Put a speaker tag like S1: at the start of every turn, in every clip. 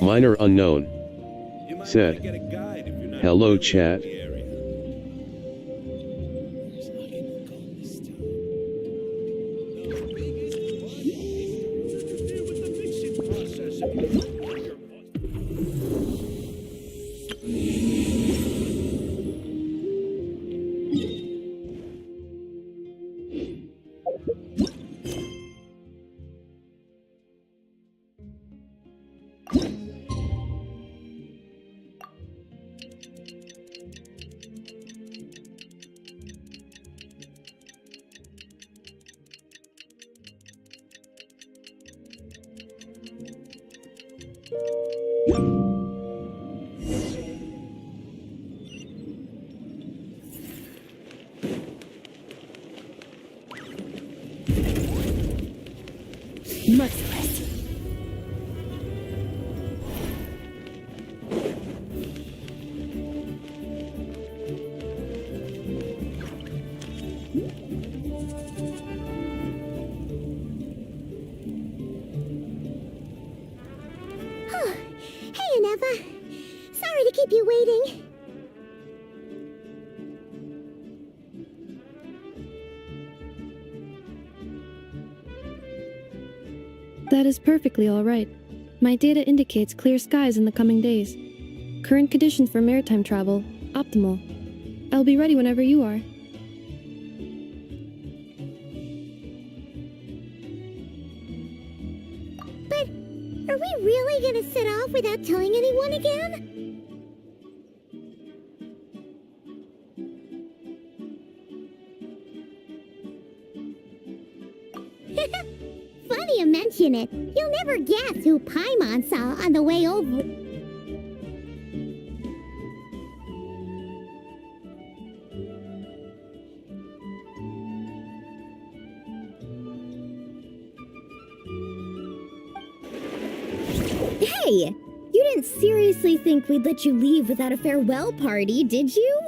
S1: Minor unknown said, "Hello chat.
S2: Merciless.
S3: Hey, Aneva. Sorry to keep you waiting.
S4: That is perfectly all right. My data indicates clear skies in the coming days. Current conditions for maritime travel, optimal. I'll be ready whenever you are.
S3: But are we really gonna set off without telling anyone again? Funny you mention it. You'll never guess who Paimon saw on the way over.
S2: Hey! You didn't seriously think we'd let you leave without a farewell party, did you?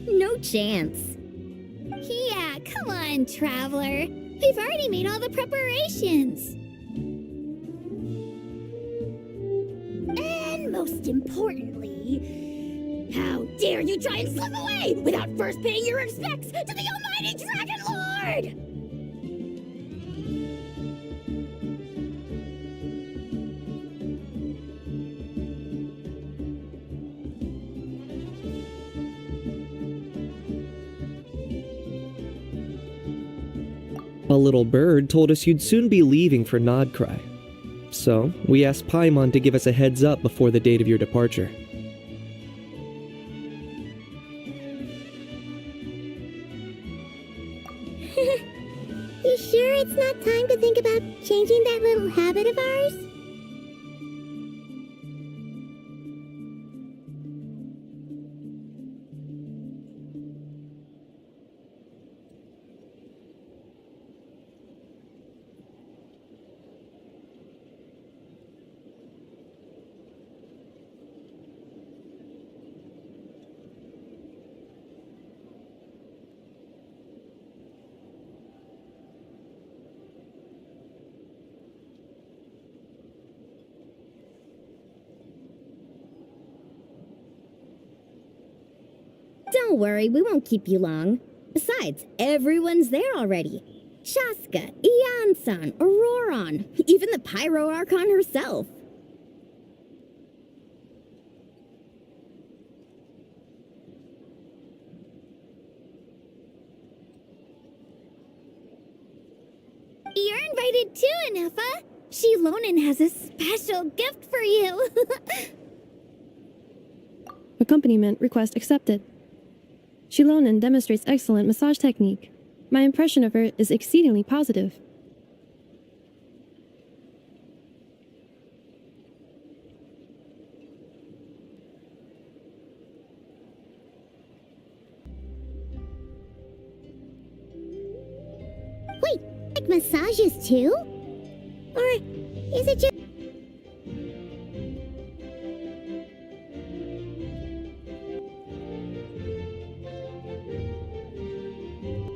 S2: No chance.
S3: Yeah, come on, Traveler. We've already made all the preparations.
S2: And most importantly, how dare you try and slip away without first paying your respects to the almighty Dragon Lord!
S5: A little bird told us you'd soon be leaving for Krai. So, we asked Paimon to give us a heads up before the date of your departure.
S3: You sure it's not time to think about changing that little habit of ours?
S2: Don't worry, we won't keep you long. Besides, everyone's there already. Shaska, Ian-san, Auroron, even the Pyro Archon herself.
S3: You're invited too, Anefa. Shilonen has a special gift for you.
S4: Accompaniment request accepted. Shilonen demonstrates excellent massage technique. My impression of her is exceedingly positive.
S3: Wait, like massages too? Or is it just...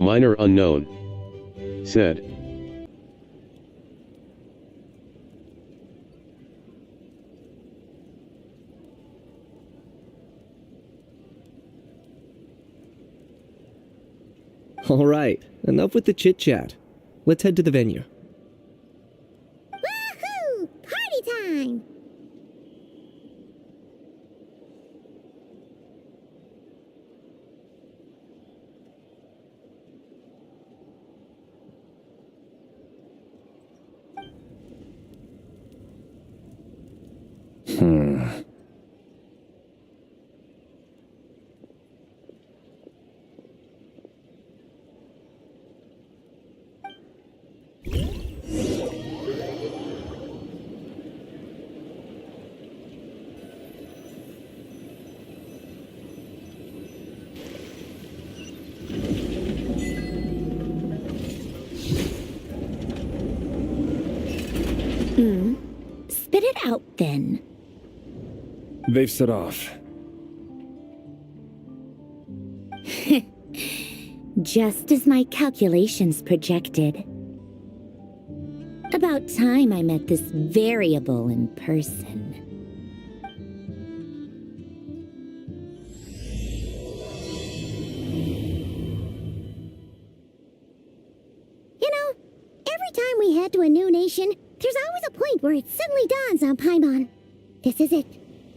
S1: Minor unknown said,
S5: Alright, enough with the chit-chat. Let's head to the venue.
S3: Woohoo! Party time!
S2: Spit it out then.
S6: They've set off.
S2: Just as my calculations projected. About time I met this variable in person.
S3: You know, every time we head to a new nation, there's always a point where it suddenly dawns on Paimon. This is it.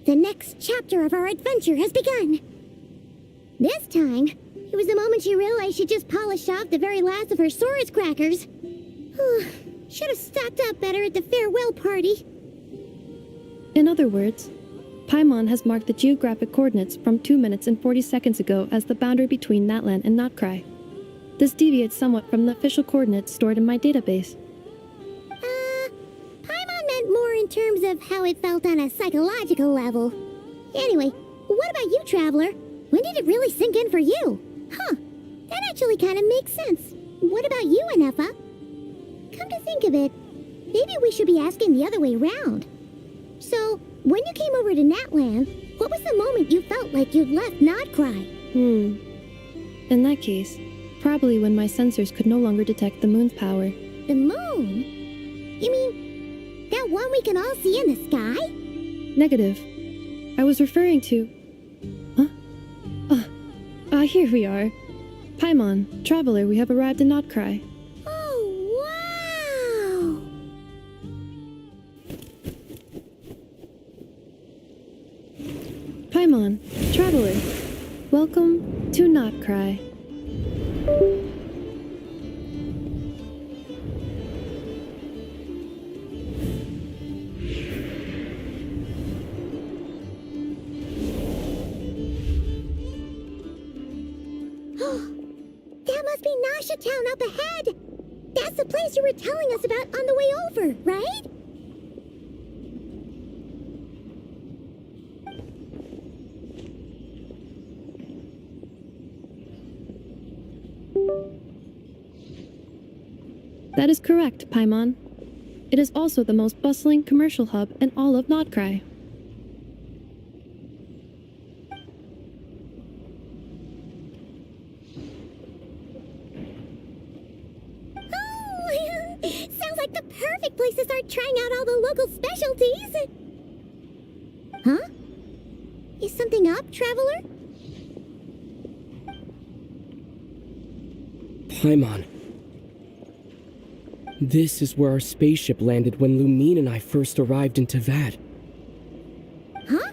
S3: The next chapter of our adventure has begun. This time, it was the moment she realized she just polished off the very last of her Saurus crackers. Should have stocked up better at the farewell party.
S4: In other words, Paimon has marked the geographic coordinates from 2 minutes and 40 seconds ago as the boundary between Natlan and Notkrai. This deviates somewhat from the official coordinates stored in my database.
S3: Paimon meant more in terms of how it felt on a psychological level. Anyway, what about you, Traveler? When did it really sink in for you? Huh, that actually kind of makes sense. What about you, Anefa? Come to think of it, maybe we should be asking the other way around. So, when you came over to Natlan, what was the moment you felt like you'd left Notkrai?
S4: In that case, probably when my sensors could no longer detect the moon's power.
S3: The moon? You mean, that one we can all see in the sky?
S4: Negative. I was referring to... Here we are. Paimon, Traveler, we have arrived in Notkrai.
S3: Oh, wow!
S4: Paimon, Traveler, welcome to Notkrai.
S3: That must be Nasha Town up ahead! That's the place you were telling us about on the way over, right?
S4: That is correct, Paimon. It is also the most bustling commercial hub in all of Notkrai.
S3: Sounds like the perfect place to start trying out all the local specialties. Huh? Is something up, Traveler?
S7: Paimon. This is where our spaceship landed when Lumine and I first arrived in Tavad.
S3: Huh?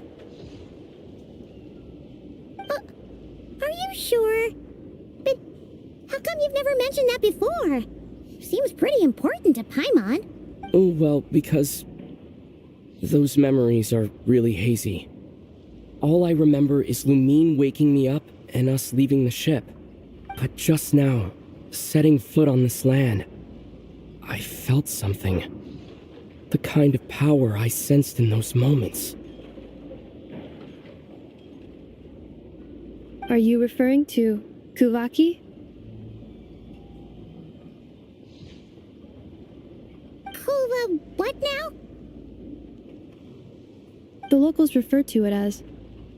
S3: Are you sure? But how come you've never mentioned that before? Seems pretty important to Paimon.
S7: Oh, well, because those memories are really hazy. All I remember is Lumine waking me up and us leaving the ship. But just now, setting foot on this land, I felt something. The kind of power I sensed in those moments.
S4: Are you referring to Kuvaki?
S3: What now?
S4: The locals refer to it as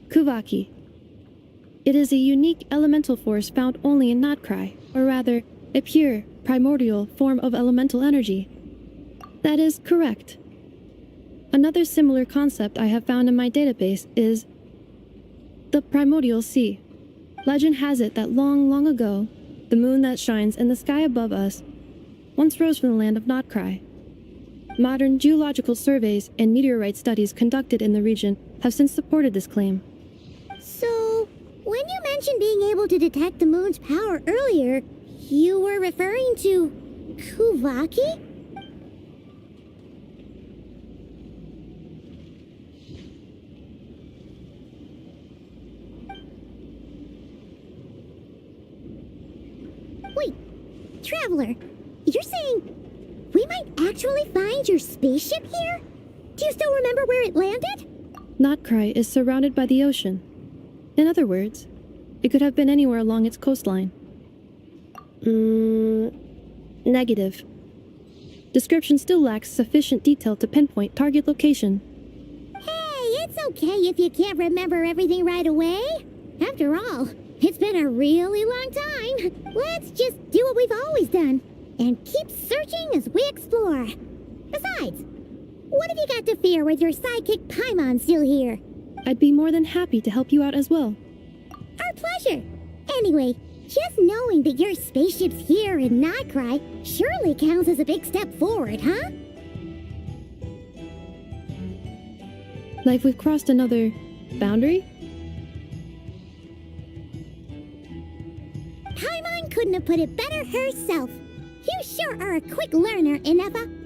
S4: Kuvaki. It is a unique elemental force found only in Notkrai, or rather, a pure, primordial form of elemental energy. That is correct. Another similar concept I have found in my database is the primordial sea. Legend has it that long, long ago, The moon that shines in the sky above us once rose from the land of Krai. Modern geological surveys and meteorite studies conducted in the region have since supported this claim.
S3: So, when you mentioned being able to detect the moon's power earlier, you were referring to Kuvaki? Wait, Traveler, you're saying we might actually find your spaceship here? Do you still remember where it landed?
S4: Krai is surrounded by the ocean. In other words, it could have been anywhere along its coastline. Negative. Description still lacks sufficient detail to pinpoint target location.
S3: Hey, it's okay if you can't remember everything right away. After all, it's been a really long time. Let's just do what we've always done and keep searching as we explore. Besides, what have you got to fear with your sidekick Paimon still here?
S4: I'd be more than happy to help you out as well.
S3: Our pleasure. Anyway, just knowing that your spaceship's here in Krai surely counts as a big step forward, huh?
S4: Like we've crossed another boundary?
S3: Paimon couldn't have put it better herself. You sure are a quick learner, Inefa.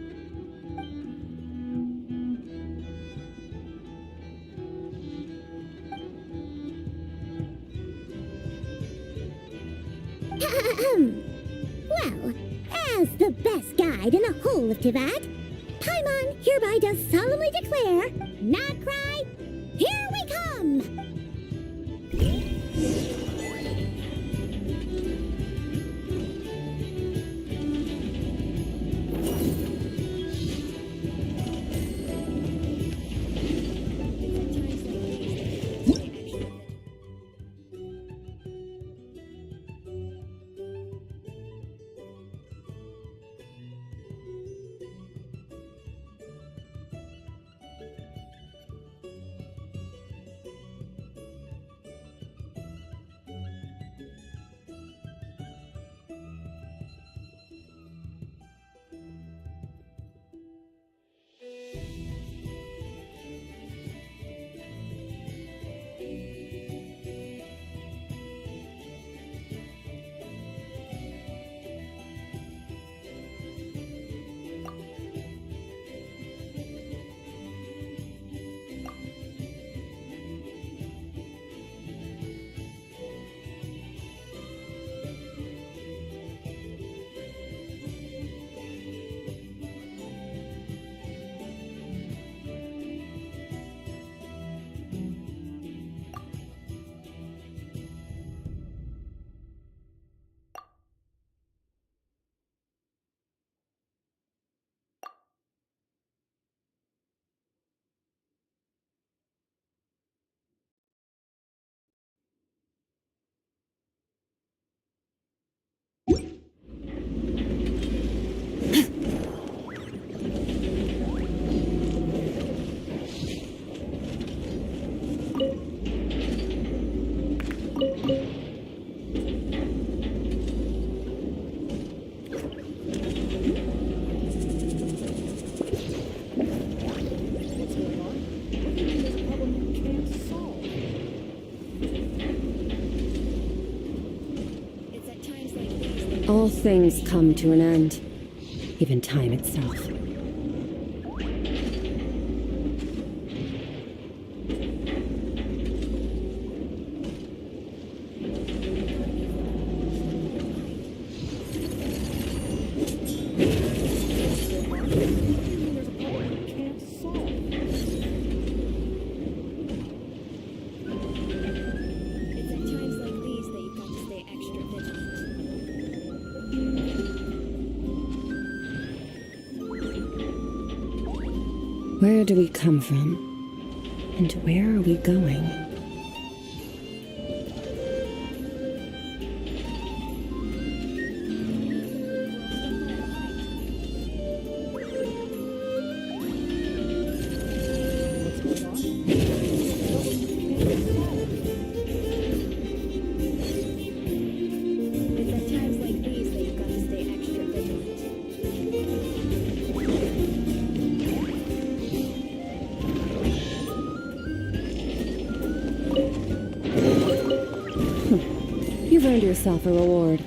S3: Well, as the best guide in the whole of Teyvat, Paimon hereby does solemnly declare, Krai, here we come!
S8: All things come to an end, even time itself.
S2: It's at times like these that you've got to stay extra vigilant.
S8: Where do we come from? And where are we going?
S2: It's at times
S8: You've earned yourself a reward.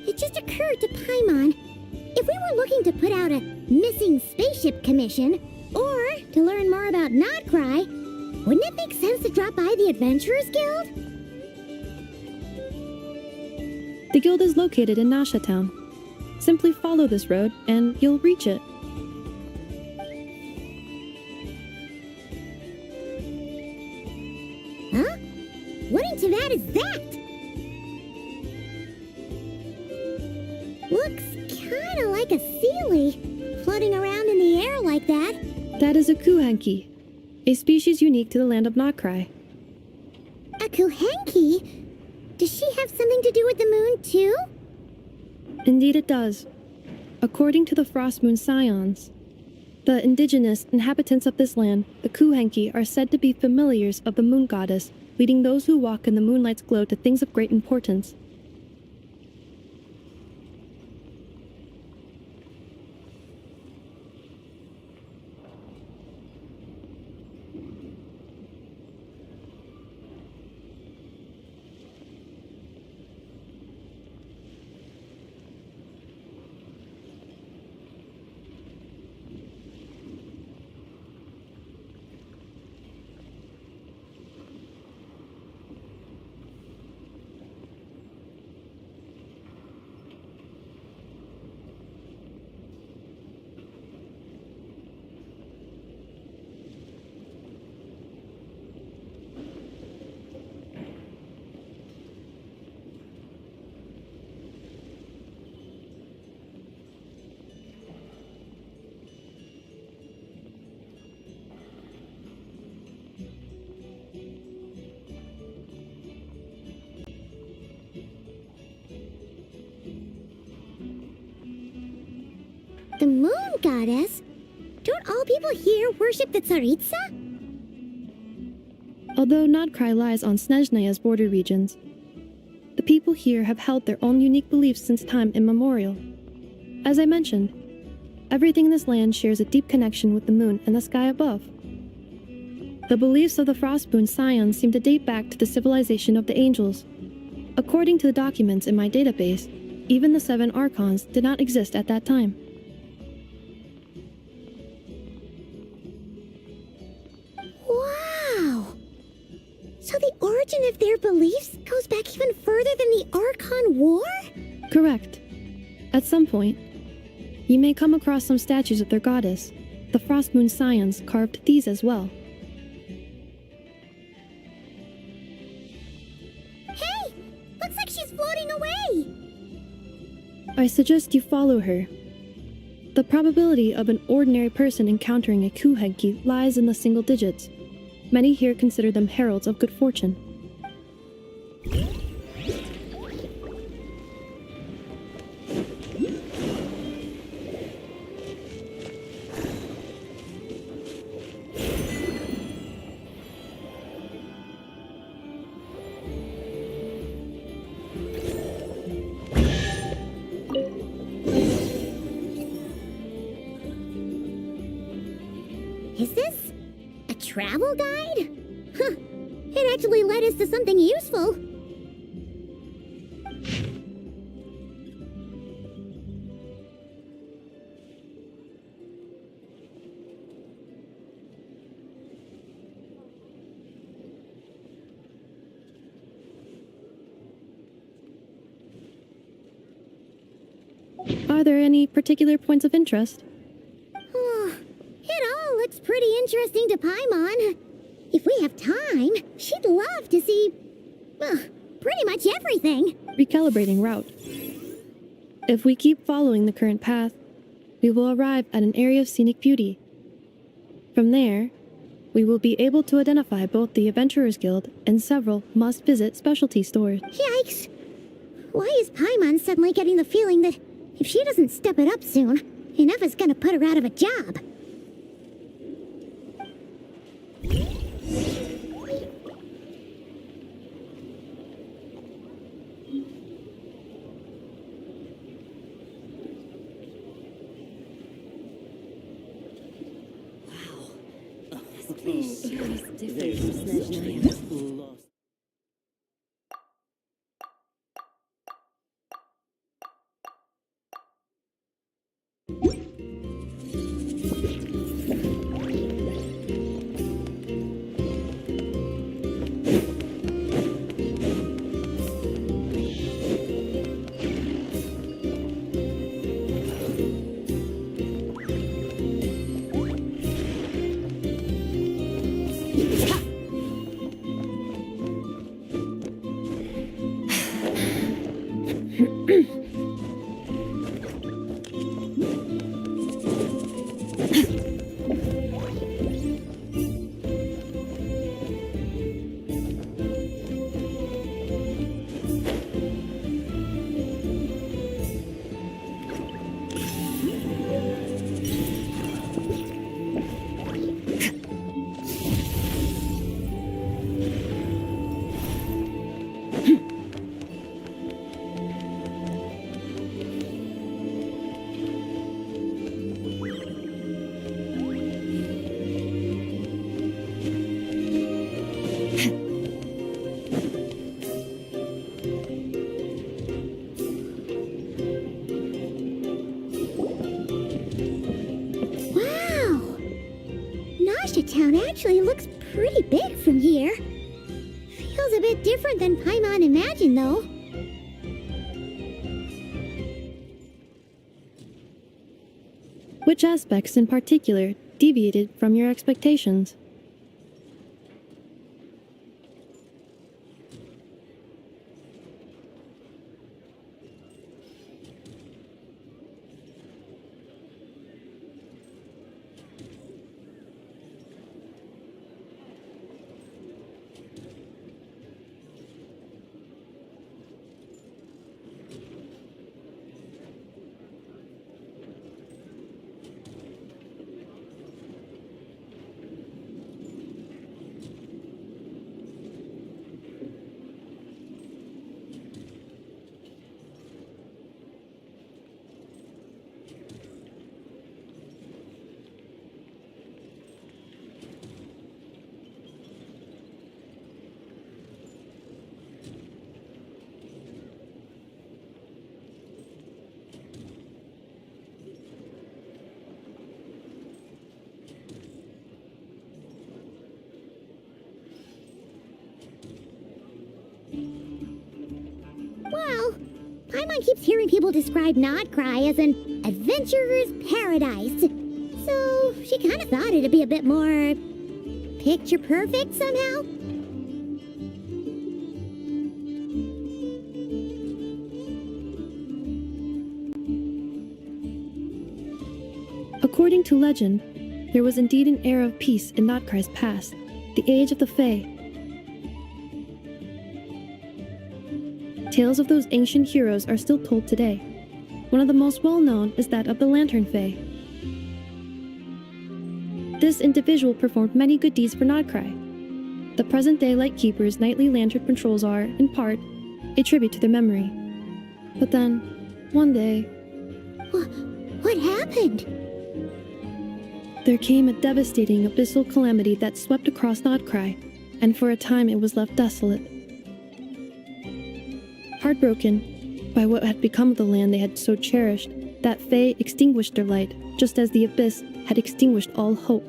S3: It just occurred to Paimon, if we were looking to put out a missing spaceship commission, or to learn more about Krai, wouldn't it make sense to drop by the Adventurers Guild?
S4: The guild is located in Nasha Town. Simply follow this road and you'll reach it.
S3: Huh? What into that is that? Looks kinda like a Sealy, floating around in the air like that.
S4: That is a kuhenki, a species unique to the land of Krai.
S3: A Kuhenki? Does she have something to do with the moon, too?
S4: Indeed it does. According to the Frost Moon Scions, the indigenous inhabitants of this land, the kuhenki, are said to be familiars of the moon goddess, leading those who walk in the moonlight's glow to things of great importance.
S3: The moon goddess? Don't all people here worship the Tsaritsa?
S4: Although Krai lies on Snezhnaya's border regions, the people here have held their own unique beliefs since time immemorial. As I mentioned, everything in this land shares a deep connection with the moon and the sky above. The beliefs of the Frostmoon Scions seem to date back to the civilization of the angels. According to the documents in my database, even the 7 Archons did not exist at that time.
S3: Wow! So the origin of their beliefs goes back even further than the Archon War?
S4: Correct. At some point, you may come across some statues of their goddess. The Frostmoon Scions carved these as well.
S3: Hey! Looks like she's floating away!
S4: I suggest you follow her. The probability of an ordinary person encountering a kuhenki lies in the single digits. Many here consider them heralds of good fortune.
S3: Is this a travel guide? Huh, it actually led us to something useful.
S4: Are there any particular points of interest?
S3: It all looks pretty interesting to Paimon. If we have time, she'd love to see, pretty much everything.
S4: Recalibrating route. If we keep following the current path, we will arrive at an area of scenic beauty. From there, we will be able to identify both the Adventurers Guild and several must-visit specialty stores.
S3: Yikes! Why is Paimon suddenly getting the feeling that if she doesn't step it up soon, enough is gonna put her out of a job? Wow! Nasha Town actually looks pretty big from here. Feels a bit different than Paimon imagined, though.
S4: Which aspects in particular deviated from your expectations?
S3: Well, Paimon keeps hearing people describe Krai as an adventurer's paradise. So she kind of thought it'd be a bit more picture perfect somehow.
S4: According to legend, there was indeed an era of peace in Krai's past, the Age of the Fae. Tales of those ancient heroes are still told today. One of the most well-known is that of the Lantern Fae. This individual performed many good deeds for Krai. The present-day Lightkeeper's nightly lantern patrols are, in part, a tribute to their memory. But then, one day,
S3: What happened?
S4: there came a devastating abyssal calamity that swept across Krai, and for a time it was left desolate. Heartbroken by what had become of the land they had so cherished, that Fae extinguished their light, just as the abyss had extinguished all hope.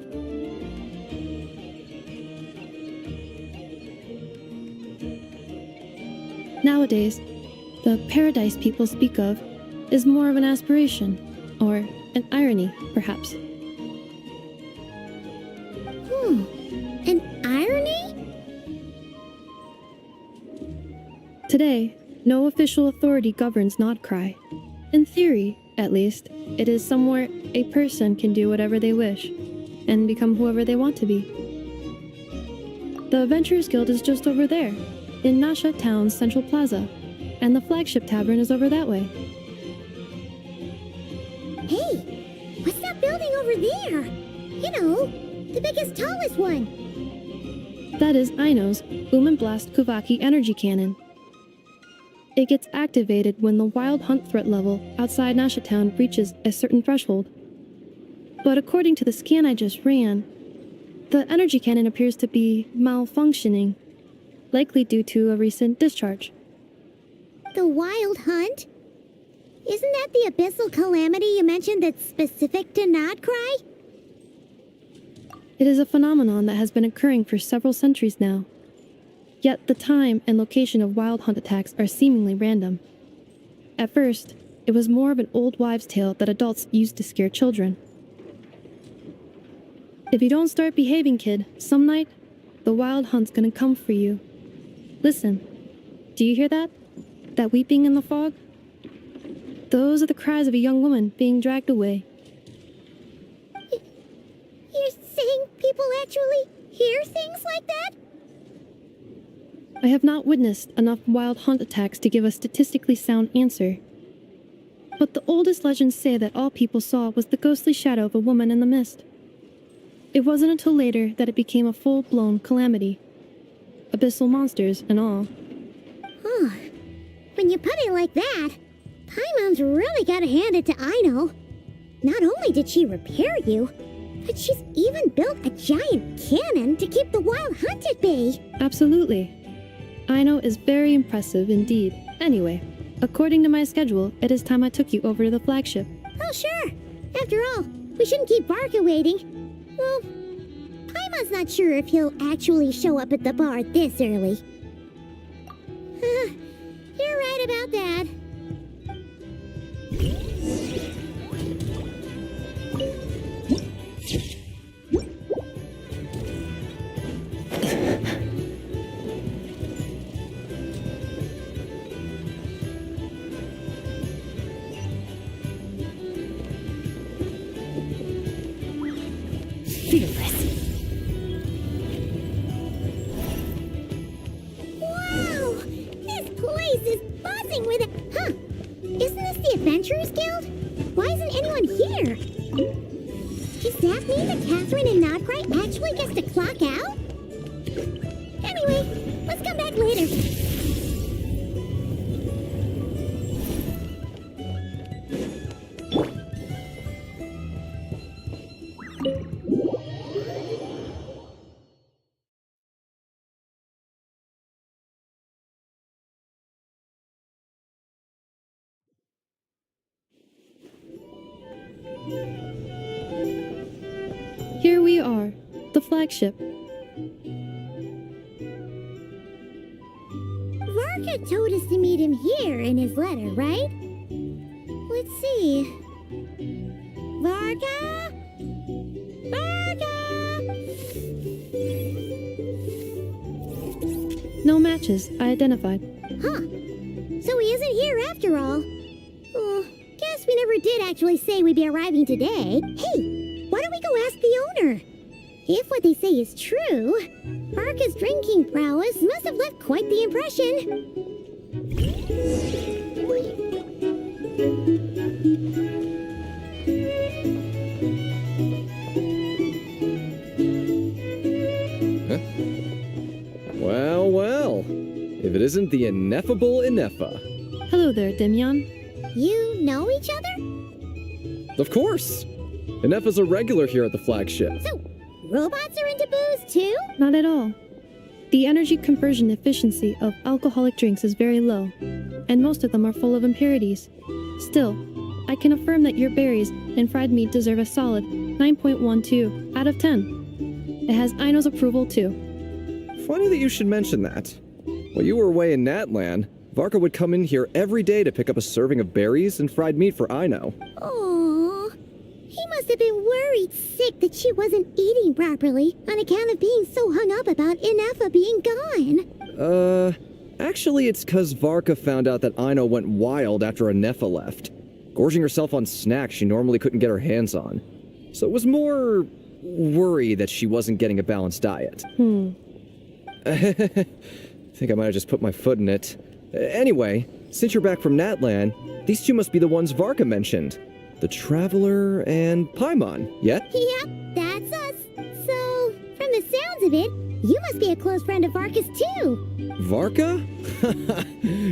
S4: Nowadays, the paradise people speak of is more of an aspiration, or an irony, perhaps.
S3: An irony?
S4: Today, no official authority governs Krai. In theory, at least, it is somewhere a person can do whatever they wish, and become whoever they want to be. The Adventurers Guild is just over there, in Nasha Town's Central Plaza, and the flagship tavern is over that way.
S3: Hey, what's that building over there? You know, the biggest, tallest one.
S4: That is Aino's Blast Kuvaki energy cannon. It gets activated when the wild hunt threat level outside Nasha Town reaches a certain threshold. But according to the scan I just ran, The energy cannon appears to be malfunctioning, likely due to a recent discharge.
S3: The wild hunt? Isn't that the abyssal calamity you mentioned that's specific to Nodcry?
S4: It is a phenomenon that has been occurring for several centuries now. Yet the time and location of wild hunt attacks are seemingly random. At first, it was more of an old wives' tale that adults used to scare children. If you don't start behaving, kid, some night, the wild hunt's gonna come for you. Listen, do you hear that? That weeping in the fog? Those are the cries of a young woman being dragged away.
S3: You're saying people actually hear things like that?
S4: I have not witnessed enough wild hunt attacks to give a statistically sound answer. But the oldest legends say that all people saw was the ghostly shadow of a woman in the mist. It wasn't until later that it became a full-blown calamity. Abyssal monsters and all.
S3: Huh. When you put it like that, Paimon's really gotta hand it to Aino. Not only did she repair you, but she's even built a giant cannon to keep the wild hunt at bay.
S4: Absolutely. Aino is very impressive indeed. Anyway, according to my schedule, it is time I took you over to the flagship.
S3: Oh, sure. After all, we shouldn't keep Barca waiting. Well, Paimon's not sure if he'll actually show up at the bar this early. You're right about that. Wow! This place is buzzing with it. Huh? Isn't this the Adventurers Guild? Why isn't anyone here? Does that mean that Catherine and Nodcry actually gets to clock out? Anyway, let's come back later.
S4: Here we are, the flagship.
S3: Varka told us to meet him here in his letter, right? Let's see. Varka? Varka!
S4: No matches, I identified.
S3: Huh. So he isn't here after all. Oh, guess we never did actually say we'd be arriving today. Hey, why don't we go ask the owner? If what they say is true, Varka's drinking prowess must have left quite the impression.
S9: Well, well. If it isn't the ineffable Inefa.
S4: Hello there, Demyon.
S3: You know each other?
S9: Of course. Inefa's a regular here at the flagship.
S3: So, robots are into booze too?
S4: Not at all. The energy conversion efficiency of alcoholic drinks is very low, and most of them are full of impurities. Still, I can affirm that your berries and fried meat deserve a solid 9.12 out of 10. It has Aino's approval too.
S9: Funny that you should mention that. While you were away in Natlan, Varka would come in here every day to pick up a serving of berries and fried meat for Aino.
S3: Aww. He must have been worried sick that she wasn't eating properly on account of being so hung up about Inefa being gone.
S9: Actually it's 'cause Varka found out that Aino went wild after Inefa left, gorging herself on snacks she normally couldn't get her hands on. So it was more worry that she wasn't getting a balanced diet. I think I might have just put my foot in it. Anyway, since you're back from Natlan, these two must be the ones Varka mentioned. The Traveler and Paimon, yeah?
S3: Yep, that's us. So, from the sounds of it, you must be a close friend of Varka's too.
S9: Varka?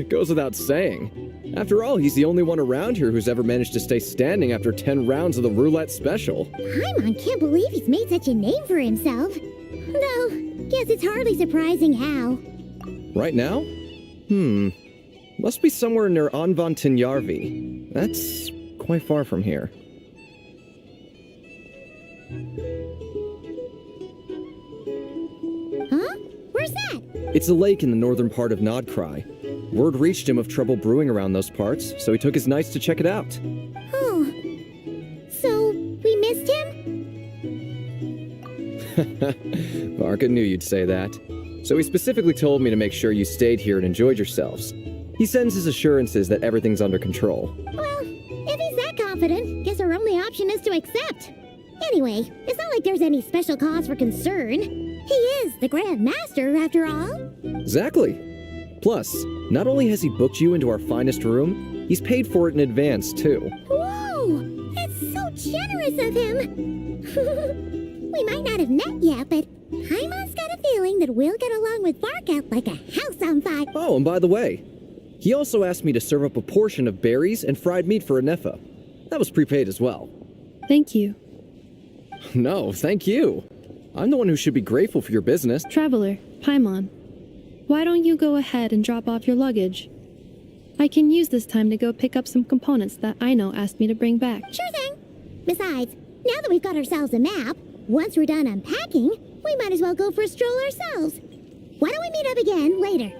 S9: Goes without saying. After all, he's the only one around here who's ever managed to stay standing after 10 rounds of the roulette special.
S3: Paimon can't believe he's made such a name for himself. Though, guess it's hardly surprising how.
S9: Right now? Must be somewhere near Anvantinyarvi. That's quite far from here.
S3: Huh? Where's that?
S9: It's a lake in the northern part of Nodkrai. Word reached him of trouble brewing around those parts, so he took his knights to check it out.
S3: Oh. So, we missed him?
S9: Varka knew you'd say that. So he specifically told me to make sure you stayed here and enjoyed yourselves. He sends his assurances that everything's under control.
S3: Well, if he's that confident, guess our only option is to accept. Anyway, it's not like there's any special cause for concern. He is the Grand Master, after all.
S9: Exactly. Plus, not only has he booked you into our finest room, he's paid for it in advance, too.
S3: Whoa! That's so generous of him! We might not have met yet, but Paimon's got a feeling that we'll get along with Varka like a house on fire.
S9: Oh, and by the way, he also asked me to serve up a portion of berries and fried meat for Anefa. That was prepaid as well.
S4: Thank you.
S9: No, thank you. I'm the one who should be grateful for your business.
S4: Traveler, Paimon, why don't you go ahead and drop off your luggage? I can use this time to go pick up some components that Aino asked me to bring back.
S3: Sure thing. Besides, now that we've got ourselves a map, once we're done unpacking, we might as well go for a stroll ourselves. Why don't we meet up again later?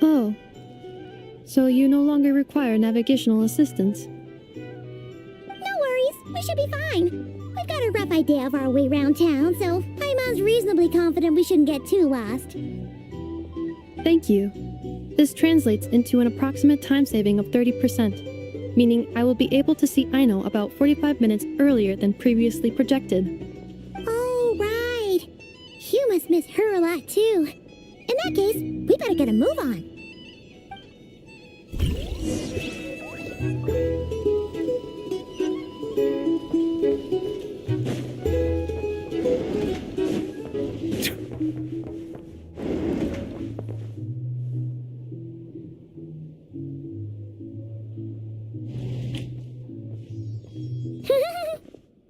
S4: Oh. So you no longer require navigational assistance?
S3: No worries, we should be fine. We've got a rough idea of our way around town, so Paimon's reasonably confident we shouldn't get too lost.
S4: Thank you. This translates into an approximate time saving of 30%, meaning I will be able to see Aino about 45 minutes earlier than previously projected.
S3: Oh, right. You must miss her a lot, too. In that case, we better get a move on.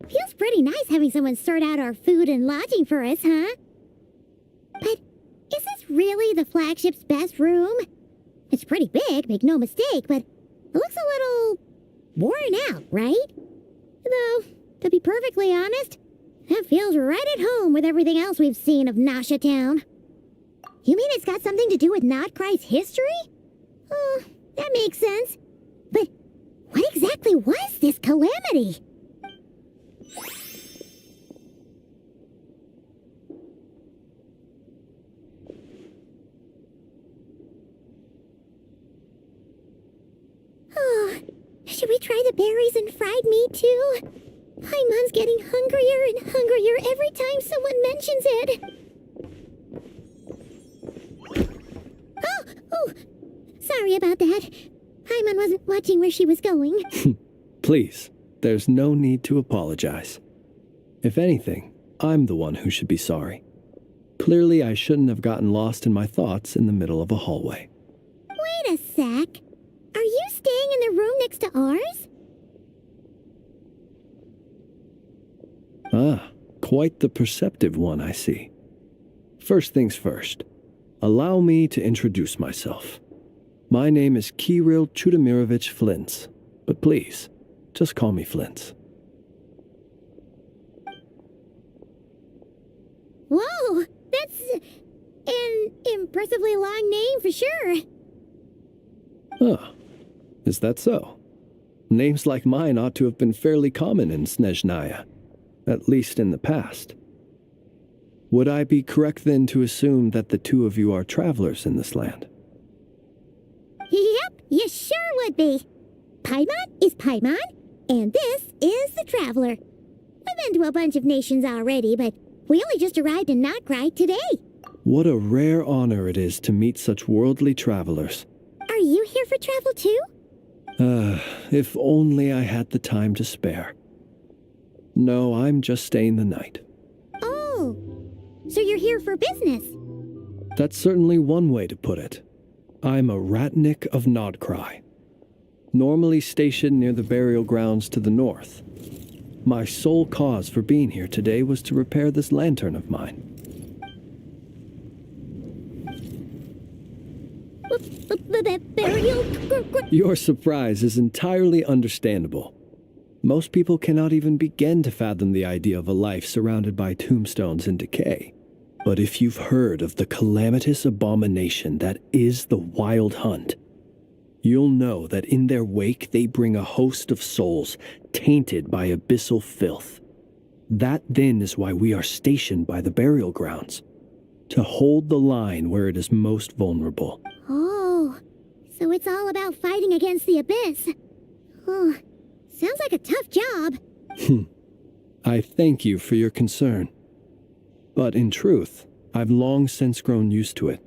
S3: Feels pretty nice having someone sort out our food and lodging for us, huh? But is this really the flagship's best room? It's pretty big, make no mistake, but it looks a little worn out, right? Though, to be perfectly honest, that feels right at home with everything else we've seen of Nasha Town. You mean it's got something to do with Nodkrai's history? Oh, that makes sense. But what exactly was this calamity? Oh, should we try the berries and fried meat too? Paimon's getting hungrier and hungrier every time someone mentions it. Oh, sorry about that. Paimon wasn't watching where she was going.
S6: Please, there's no need to apologize. If anything, I'm the one who should be sorry. Clearly, I shouldn't have gotten lost in my thoughts in the middle of a hallway.
S3: Wait a sec. Are you staying in the room next to ours?
S6: Ah, quite the perceptive one, I see. First things first, allow me to introduce myself. My name is Kirill Chudamirovich Flintz, but please, just call me Flintz.
S3: Whoa, that's an impressively long name for sure.
S6: Ah, is that so? Names like mine ought to have been fairly common in Snezhnaya, at least in the past. Would I be correct then to assume that the two of you are travelers in this land?
S3: Yep, you sure would be. Paimon is Paimon, and this is the Traveler. We've been to a bunch of nations already, but we only just arrived in Krai today.
S6: What a rare honor it is to meet such worldly travelers.
S3: Are you here for travel too?
S6: If only I had the time to spare. No, I'm just staying the night.
S3: Oh, so you're here for business?
S6: That's certainly one way to put it. I'm a Ratnik of Nodkrai, normally stationed near the burial grounds to the north. My sole cause for being here today was to repair this lantern of mine.
S3: Burial?
S6: Your surprise is entirely understandable. Most people cannot even begin to fathom the idea of a life surrounded by tombstones and decay. But if you've heard of the calamitous abomination that is the Wild Hunt, you'll know that in their wake they bring a host of souls tainted by abyssal filth. That then is why we are stationed by the burial grounds, to hold the line where it is most vulnerable.
S3: Oh, so it's all about fighting against the abyss. Oh, sounds like a tough job.
S6: I thank you for your concern. But in truth, I've long since grown used to it.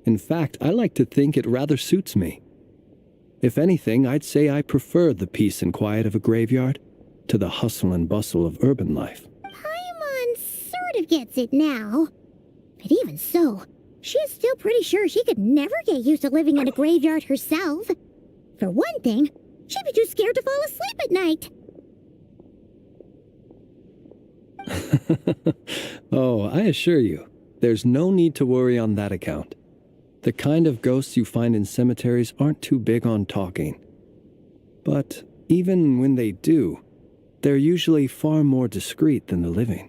S6: In fact, I like to think it rather suits me. If anything, I'd say I prefer the peace and quiet of a graveyard to the hustle and bustle of urban life.
S3: Paimon sort of gets it now. But even so, she is still pretty sure she could never get used to living in a graveyard herself. For one thing, she'd be too scared to fall asleep at night.
S6: Oh, I assure you, there's no need to worry on that account. The kind of ghosts you find in cemeteries aren't too big on talking. But even when they do, they're usually far more discreet than the living.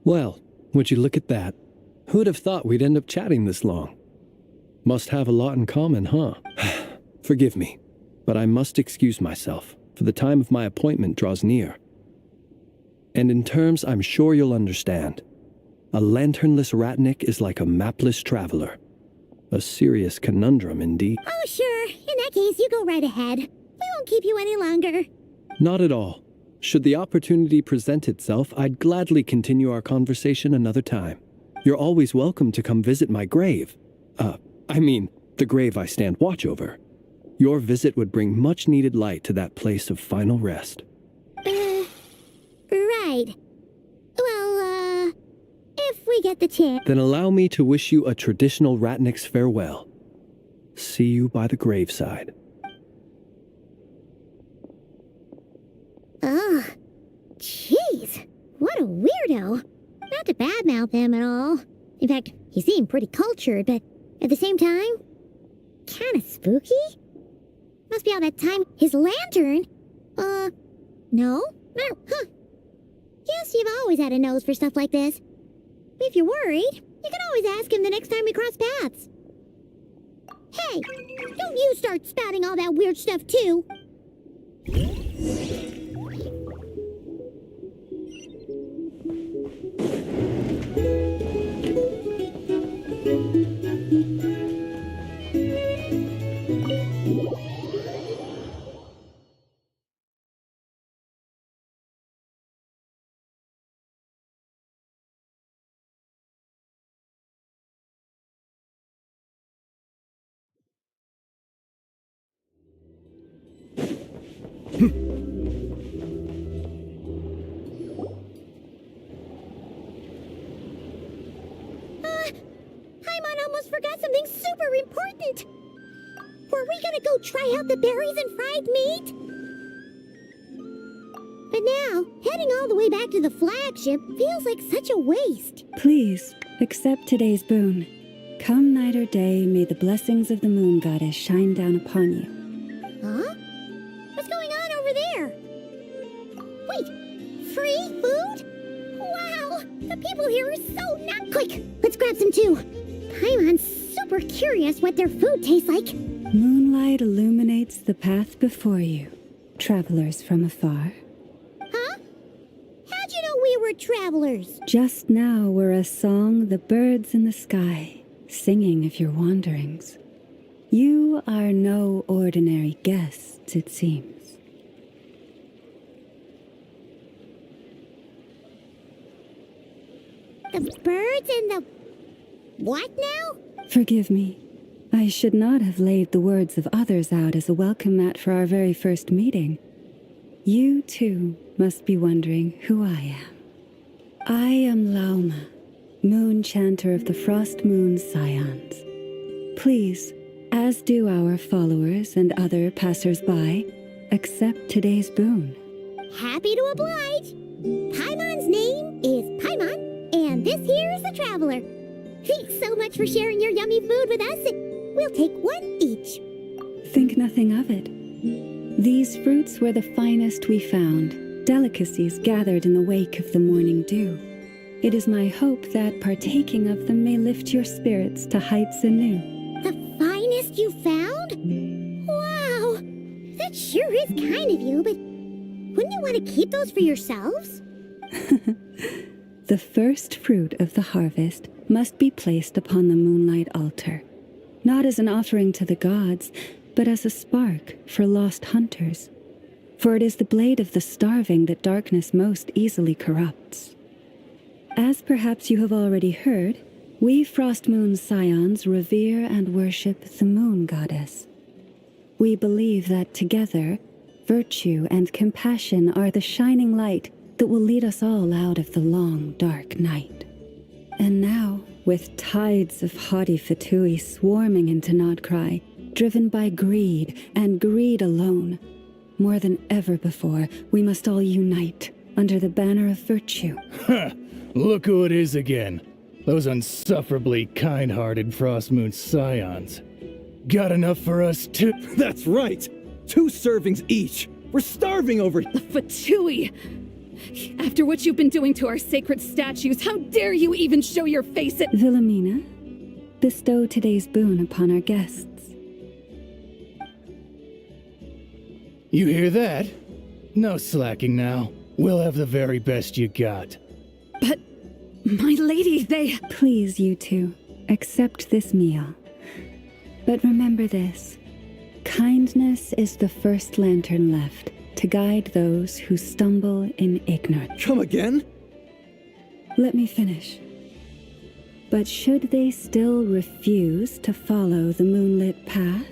S6: Well, would you look at that? Who'd have thought we'd end up chatting this long? Must have a lot in common, huh? Forgive me, but I must excuse myself, for the time of my appointment draws near. And in terms I'm sure you'll understand, a lanternless Ratnik is like a mapless traveler. A serious conundrum indeed.
S3: Oh, sure. In that case, you go right ahead. We won't keep you any longer.
S6: Not at all. Should the opportunity present itself, I'd gladly continue our conversation another time. You're always welcome to come visit my grave. The grave I stand watch over. Your visit would bring much needed light to that place of final rest.
S3: Right. Well, if we get the chance.
S6: Then allow me to wish you a traditional Ratnik's farewell. See you by the graveside.
S3: Ugh. Jeez. What a weirdo. Not to badmouth him at all. In fact, he seemed pretty cultured, but at the same time, kinda spooky? Must be all that time. His lantern? No? Huh. Guess you've always had a nose for stuff like this. If you're worried, you can always ask him the next time we cross paths. Hey, don't you start spouting all that weird stuff too. Paimon almost forgot something super important. Were we gonna go try out the berries and fried meat? But now, heading all the way back to the flagship feels like such a waste.
S10: Please, accept today's boon. Come night or day, may the blessings of the moon goddess shine down upon you.
S3: Huh? What's going on over there? Wait, free food? Wow, the people here are so not quick. Let's grab some too. Paimon's super curious what their food tastes like.
S10: Moonlight illuminates the path before you, travelers from afar.
S3: Huh? How'd you know we were travelers?
S10: Just now were a song the birds in the sky, singing of your wanderings. You are no ordinary guests, it seems.
S3: The birds and the... what now?
S10: Forgive me. I should not have laid the words of others out as a welcome mat for our very first meeting. You, too, must be wondering who I am. I am Lauma, moon chanter of the Frost Moon Scions. Please, as do our followers and other passers-by, accept today's boon.
S3: Happy to oblige. Paimon's name is Paimon, and this here is the Traveler. Thanks so much for sharing your yummy food with us. We'll take one each.
S10: Think nothing of it. These fruits were the finest we found, delicacies gathered in the wake of the morning dew. It is my hope that partaking of them may lift your spirits to heights anew.
S3: The finest you found? Wow! That sure is kind of you, but wouldn't you want to keep those for yourselves?
S10: The first fruit of the harvest must be placed upon the moonlight altar, not as an offering to the gods, but as a spark for lost hunters. For it is the blade of the starving that darkness most easily corrupts. As perhaps you have already heard, we Frost Moon Scions revere and worship the moon goddess. We believe that together, virtue and compassion are the shining light that will lead us all out of the long, dark night. And now, with tides of haughty Fatui swarming into Nodkrai, driven by greed and greed alone, more than ever before, we must all unite under the banner of virtue.
S11: Ha! Look who it is again. Those unsufferably kind-hearted Frost Moon Scions. Got enough for us too?
S9: That's right! 2 servings each! We're starving over here!
S12: Fatui! After what you've been doing to our sacred statues, how dare you even show your face at—
S10: Wilhelmina, bestow today's boon upon our guests.
S11: You hear that? No slacking now. We'll have the very best you got.
S12: But, my lady, they—
S10: Please, you two, accept this meal. But remember this. Kindness is the first lantern left to guide those who stumble in ignorance.
S9: Come again?
S10: Let me finish. But should they still refuse to follow the moonlit path,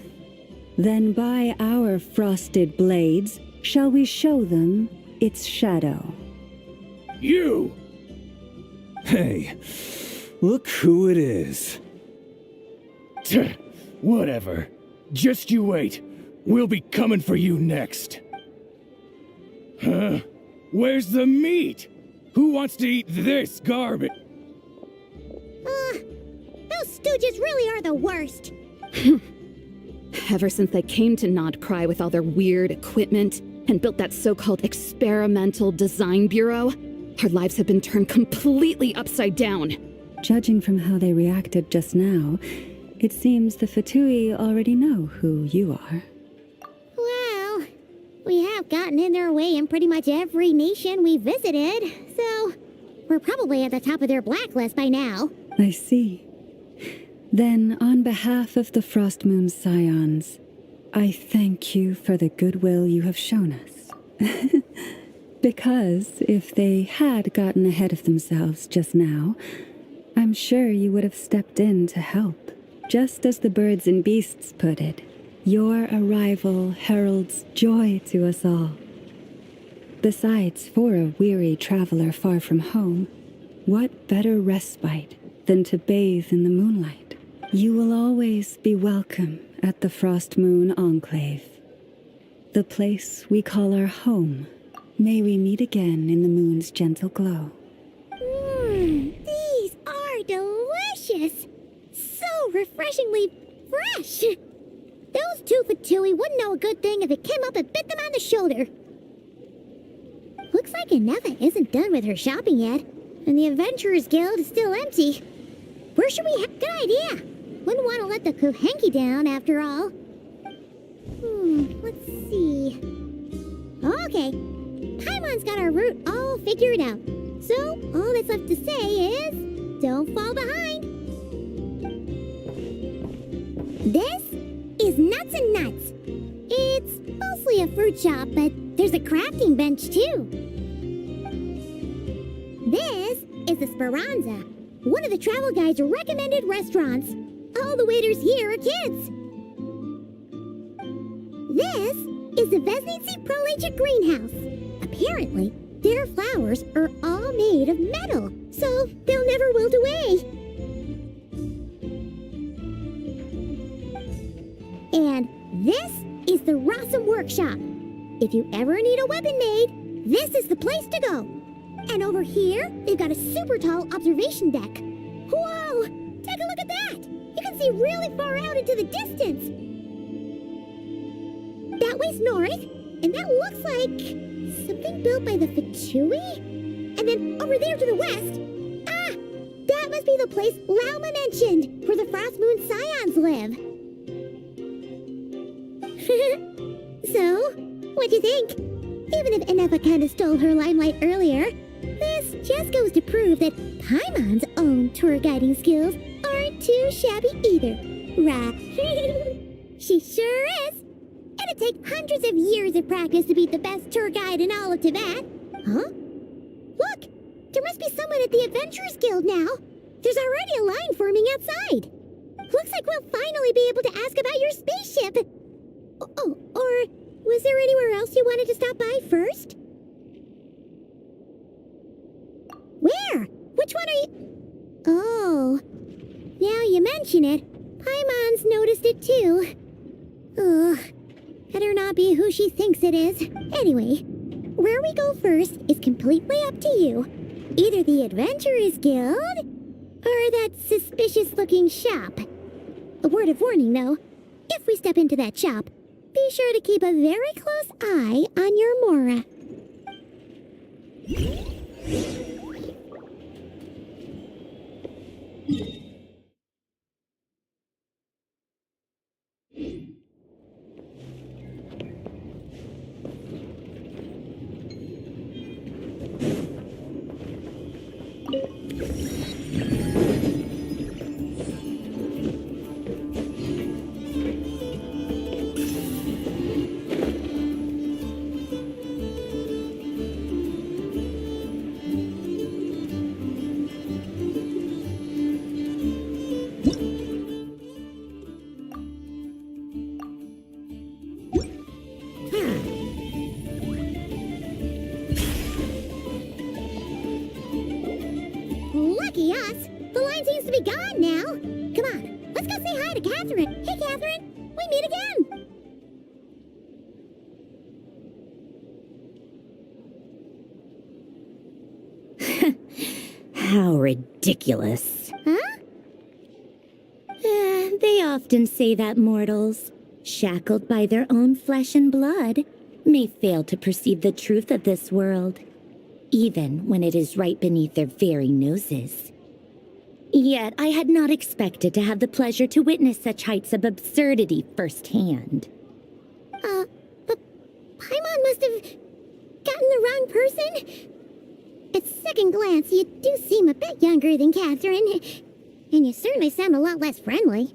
S10: then by our frosted blades shall we show them its shadow.
S11: You!
S6: Hey, look who it is.
S11: Tch, whatever. Just you wait. We'll be coming for you next. Huh? Where's the meat? Who wants to eat this garbage?
S3: Those stooges really are the worst.
S12: Ever since they came to Nodkrai with all their weird equipment and built that so-called experimental design bureau, our lives have been turned completely upside down.
S10: Judging from how they reacted just now, it seems the Fatui already know who you are.
S3: Well, we have gotten in their way in pretty much every nation we visited, so we're probably at the top of their blacklist by now.
S10: I see. Then, on behalf of the Frost Moon Scions, I thank you for the goodwill you have shown us. Because if they had gotten ahead of themselves just now, I'm sure you would have stepped in to help. Just as the birds and beasts put it, your arrival heralds joy to us all. Besides, for a weary traveler far from home, what better respite than to bathe in the moonlight? You will always be welcome at the Frost Moon Enclave, the place we call our home. May we meet again in the moon's gentle glow.
S3: These are delicious! So refreshingly fresh! Those 2 Fatui wouldn't know a good thing if it came up and bit them on the shoulder. Looks like Aneva isn't done with her shopping yet, and the Adventurers Guild is still empty. Where should we head? Good idea! Wouldn't want to let the Kuhenki down, after all. Let's see. Okay. Paimon's got our route all figured out. So, all that's left to say is, don't fall behind. This is Nuts and Nuts. It's mostly a fruit shop, but there's a crafting bench, too. This is the Speranza, one of the travel guide's recommended restaurants. All the waiters here are kids. This is the Vesnitsi Prolejit Greenhouse. Apparently, Their flowers are all made of metal, so they'll never wilt away. And this is the Rossum Workshop. If you ever need a weapon made, this is the place to go. And over here, they've got a super tall observation deck. Whoa! Take a look at that! You can see really far out into the distance. That way's north, and that looks like something built by the Fatui? And then over there to the west, that must be the place Lauma mentioned, where the Frost Moon Scions live. So, what'd you think? Even if Enefa kinda stole her limelight earlier, this just goes to prove that Paimon's own tour guiding skills aren't too shabby either, right? She sure is! It'd take hundreds of years of practice to beat the best tour guide in all of Tibet. Huh? Look! There must be someone at the Adventurers Guild now! There's already a line forming outside! Looks like we'll finally be able to ask about your spaceship! Oh, or was there anywhere else you wanted to stop by first? Where? Which one are you... Oh, now you mention it, Paimon's noticed it too. Ugh, better not be who she thinks it is. Anyway, where we go first is completely up to you. Either the Adventurers Guild, or that suspicious-looking shop. A word of warning, though. If we step into that shop, be sure to keep a very close eye on your Mora. Lucky us! The line seems to be gone now. Come on, let's go say hi to Catherine. Hey, Catherine, we meet again.
S2: How ridiculous.
S3: Huh?
S2: They often say that mortals, shackled by their own flesh and blood, may fail to perceive the truth of this world, even when it is right beneath their very noses. Yet I had not expected to have the pleasure to witness such heights of absurdity firsthand.
S3: But Paimon must have gotten the wrong person. At second glance, you do seem a bit younger than Catherine, and you certainly sound a lot less friendly.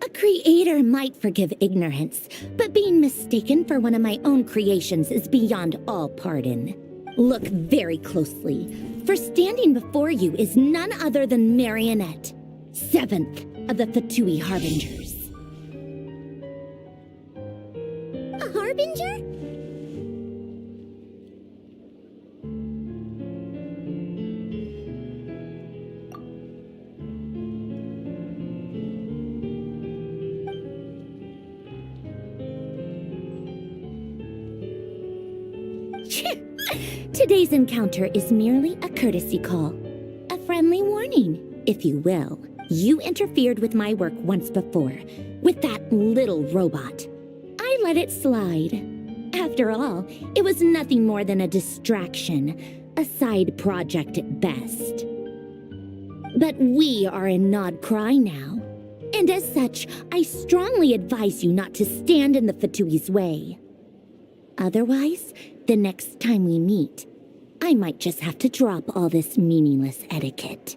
S2: A creator might forgive ignorance, but being mistaken for one of my own creations is beyond all pardon. Look very closely, for standing before you is none other than Marionette, 7th of the Fatui Harbingers.
S3: A Harbinger?
S2: Today's encounter is merely a courtesy call. A friendly warning, if you will. You interfered with my work once before, with that little robot. I let it slide. After all, it was nothing more than a distraction, a side project at best. But we are in Nod Krai now, and as such, I strongly advise you not to stand in the Fatui's way. Otherwise, the next time we meet, I might just have to drop all this meaningless etiquette.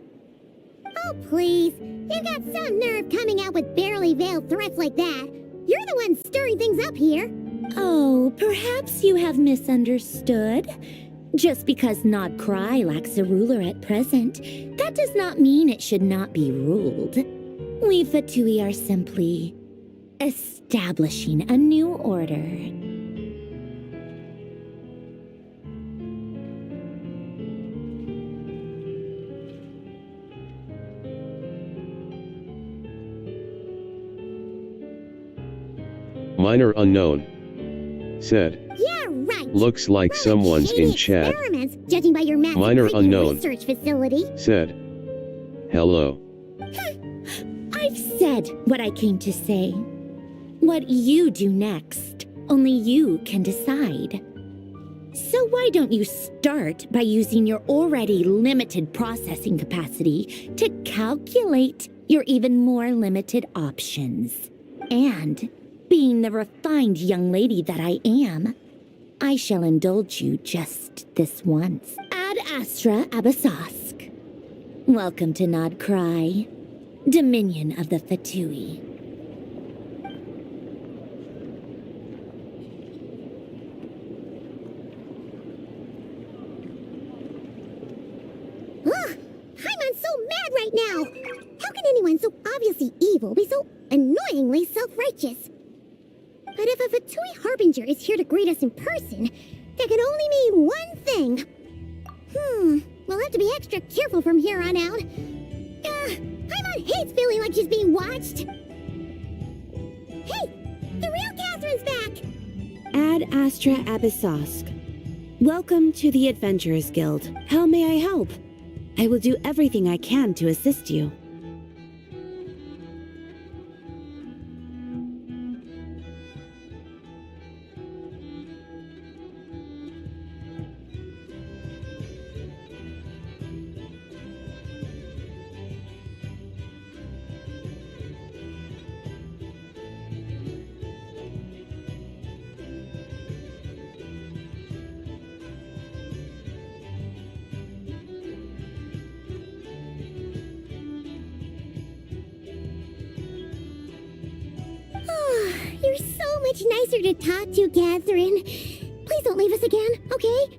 S3: Oh, please. You've got some nerve coming out with barely veiled threats like that. You're the one stirring things up here.
S2: Oh, perhaps you have misunderstood. Just because Nod Krai lacks a ruler at present, that does not mean it should not be ruled. We Fatui are simply establishing a new order.
S1: Minor unknown. Said.
S3: Yeah, right.
S1: Looks like
S3: Well,
S1: someone's
S3: shady
S1: in chat.
S3: Experiments, judging by your massive
S1: Minor
S3: creepy
S1: unknown.
S3: research facility.
S1: Said. Hello.
S2: I've said what I came to say. What you do next, only you can decide. So why don't you start by using your already limited processing capacity to calculate your even more limited options? And, being the refined young lady that I am, I shall indulge you just this once. Ad Astra Abasask. Welcome to Nod Krai, Dominion of the Fatui.
S3: Ugh, Hyman's so mad right now. How can anyone so obviously evil be so annoyingly self-righteous? But if a Fatui Harbinger is here to greet us in person, that can only mean one thing. We'll have to be extra careful from here on out. Hyman hates feeling like she's being watched. Hey, the real Catherine's back!
S13: Ad Astra Abyssosque. Welcome to the Adventurers Guild. How may I help? I will do everything I can to assist you.
S3: You're so much nicer to talk to, Catherine. Please don't leave us again, okay?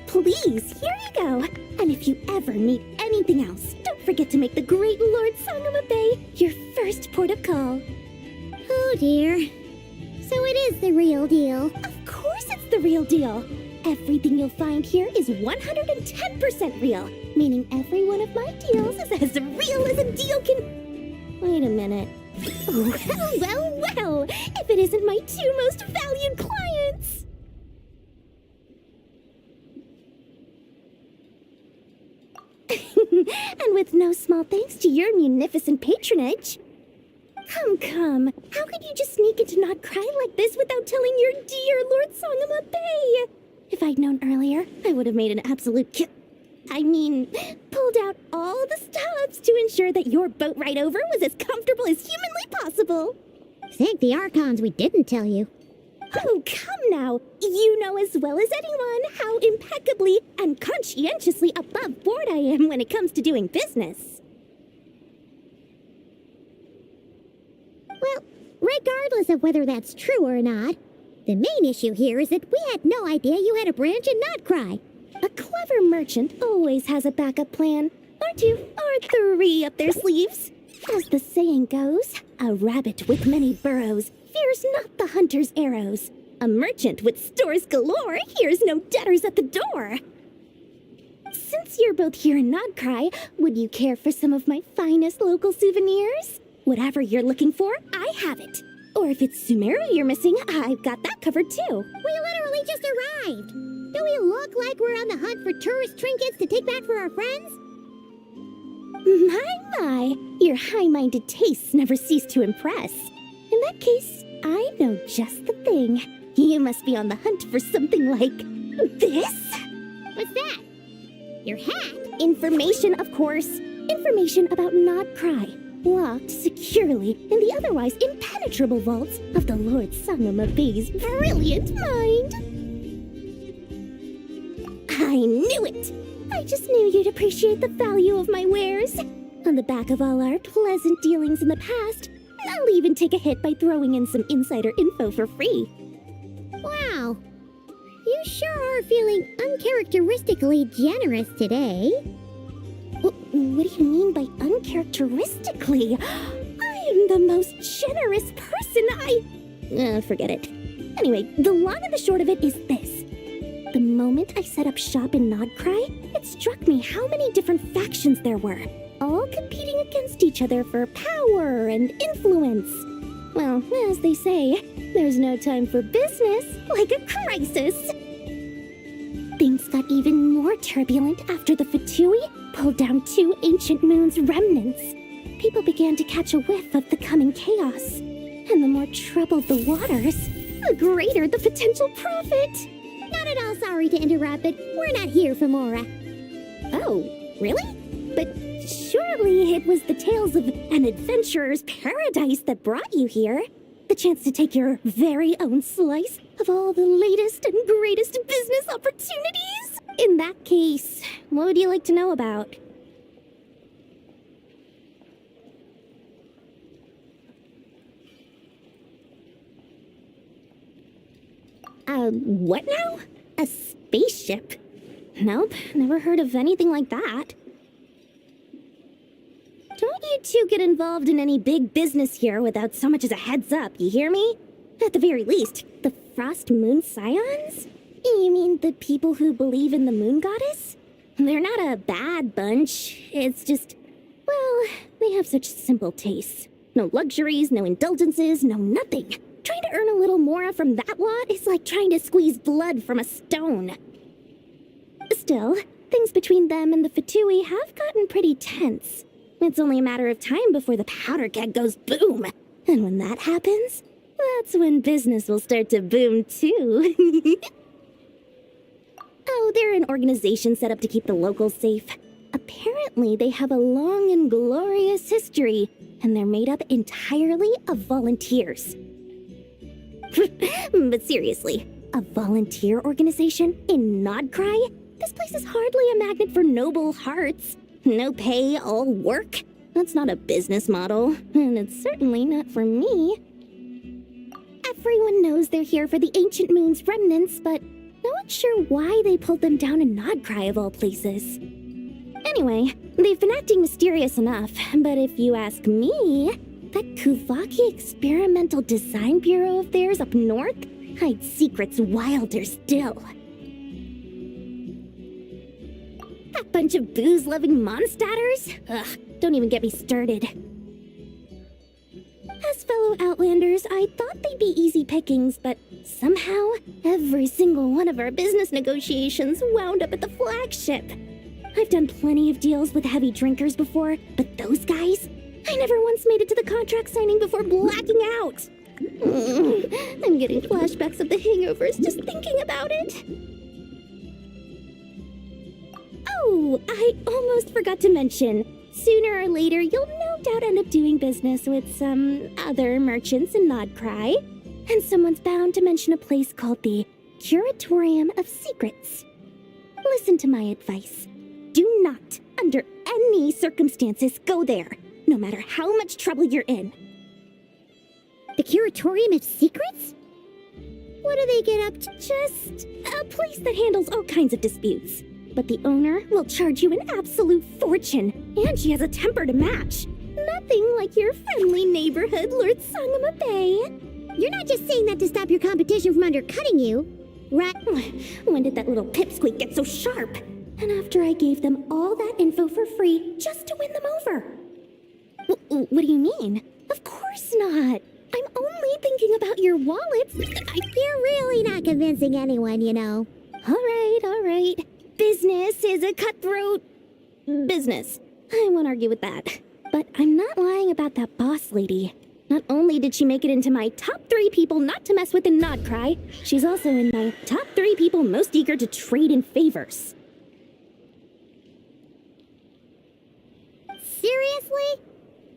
S2: Please, here you go. And if you ever need anything else, don't forget to make the great Lord Sangama Bay your first port of call.
S3: Oh dear. So it is the real deal.
S2: Of course it's the real deal. Everything you'll find here is 110% real, meaning every one of my deals is as real as a deal can... Wait a minute. Well, if it isn't my two most valued clients. And with no small thanks to your munificent patronage. Come. How could you just sneak into Not Cry like this without telling your dear Lord Sangama Bay? If I'd known earlier, I would have made an absolute pulled out all the stops to ensure that your boat ride over was as comfortable as humanly possible.
S3: Thank the Archons we didn't tell you.
S2: Oh, come now. You know as well as anyone how impeccably and conscientiously above board I am when it comes to doing business.
S3: Well, regardless of whether that's true or not, the main issue here is that we had no idea you had a branch in Not Cry.
S2: A clever merchant always has a backup plan, or two, or three up their sleeves. As the saying goes, a rabbit with many burrows fears not the hunter's arrows. A merchant with stores galore hears no debtors at the door. Since you're both here in Not Cry, would you care for some of my finest local souvenirs? Whatever you're looking for, I have it. Or if it's Sumeru you're missing, I've got that covered too.
S3: We literally just arrived. Do we look like we're on the hunt for tourist trinkets to take back for our friends?
S2: My, your high-minded tastes never cease to impress. In that case, I know just the thing. You must be on the hunt for something like this?
S3: What's that? Your hat?
S2: Information, of course. Information about Not Cry, locked securely in the otherwise impenetrable vaults of the Lord Sangama Bay's brilliant mind. I knew it! I just knew you'd appreciate the value of my wares. On the back of all our pleasant dealings in the past, I'll even take a hit by throwing in some insider info for free.
S3: Wow. You sure are feeling uncharacteristically generous today.
S2: What do you mean by uncharacteristically? I am the most generous person. Forget it. Anyway, the long and the short of it is this. The moment I set up shop in Nodcry, it struck me how many different factions there were, all competing against each other for power and influence. Well, as they say, there's no time for business like a crisis. Things got even more turbulent after the Fatui pulled down 2 ancient moon's remnants. People began to catch a whiff of the coming chaos. And the more troubled the waters, the greater the potential profit.
S3: Not at all sorry to interrupt, but we're not here for Mora.
S2: Oh, really? But surely it was the tales of an adventurer's paradise that brought you here. The chance to take your very own slice of all the latest and greatest business opportunities. In that case, what would you like to know about? What now? A spaceship? Nope, never heard of anything like that. Don't you two get involved in any big business here without so much as a heads up, you hear me? At the very least, the Frost Moon Scions? You mean the people who believe in the moon goddess? They're not a bad bunch, it's just, well, they have such simple tastes. No luxuries, no indulgences, no nothing. Trying to earn a little more from that lot is like trying to squeeze blood from a stone. Still, things between them and the Fatui have gotten pretty tense. It's only a matter of time before the powder keg goes boom. And when that happens, that's when business will start to boom too. Oh, they're an organization set up to keep the locals safe. Apparently, they have a long and glorious history, and they're made up entirely of volunteers. But seriously, a volunteer organization in Nodcry? This place is hardly a magnet for noble hearts. No pay, all work. That's not a business model, and it's certainly not for me. Everyone knows they're here for the Ancient Moon's remnants, but no one's sure why they pulled them down in Nodcry of all places. Anyway, they've been acting mysterious enough, but if you ask me, that Kuvaki Experimental Design Bureau of theirs up north hides secrets wilder still. That bunch of booze-loving monstatters? Ugh, don't even get me started. As fellow Outlanders, I thought they'd be easy pickings, but somehow, every single one of our business negotiations wound up at the flagship. I've done plenty of deals with heavy drinkers before, but those guys? I never once made it to the contract signing before blacking out. I'm getting flashbacks of the hangovers just thinking about it. Oh, I almost forgot to mention. Sooner or later, you'll no doubt end up doing business with some other merchants in Nodcry. And someone's bound to mention a place called the Curatorium of Secrets. Listen to my advice. Do not, under any circumstances, go there, no matter how much trouble you're in.
S3: The Curatorium of Secrets?
S2: What do they get up to? Just a place that handles all kinds of disputes. But the owner will charge you an absolute fortune, and she has a temper to match. Nothing like your friendly neighborhood Lord Sangama Bay.
S3: You're not just saying that to stop your competition from undercutting you, right?
S2: When did that little pipsqueak get so sharp? And after I gave them all that info for free just to win them over. What do you mean? Of course not. I'm only thinking about your wallets.
S3: You're really not convincing anyone, you know.
S2: All right. Business is a cutthroat business. I won't argue with that. But I'm not lying about that boss lady. Not only did she make it into my top 3 people not to mess with in Nodcry, she's also in my top 3 people most eager to trade in favors.
S3: Seriously?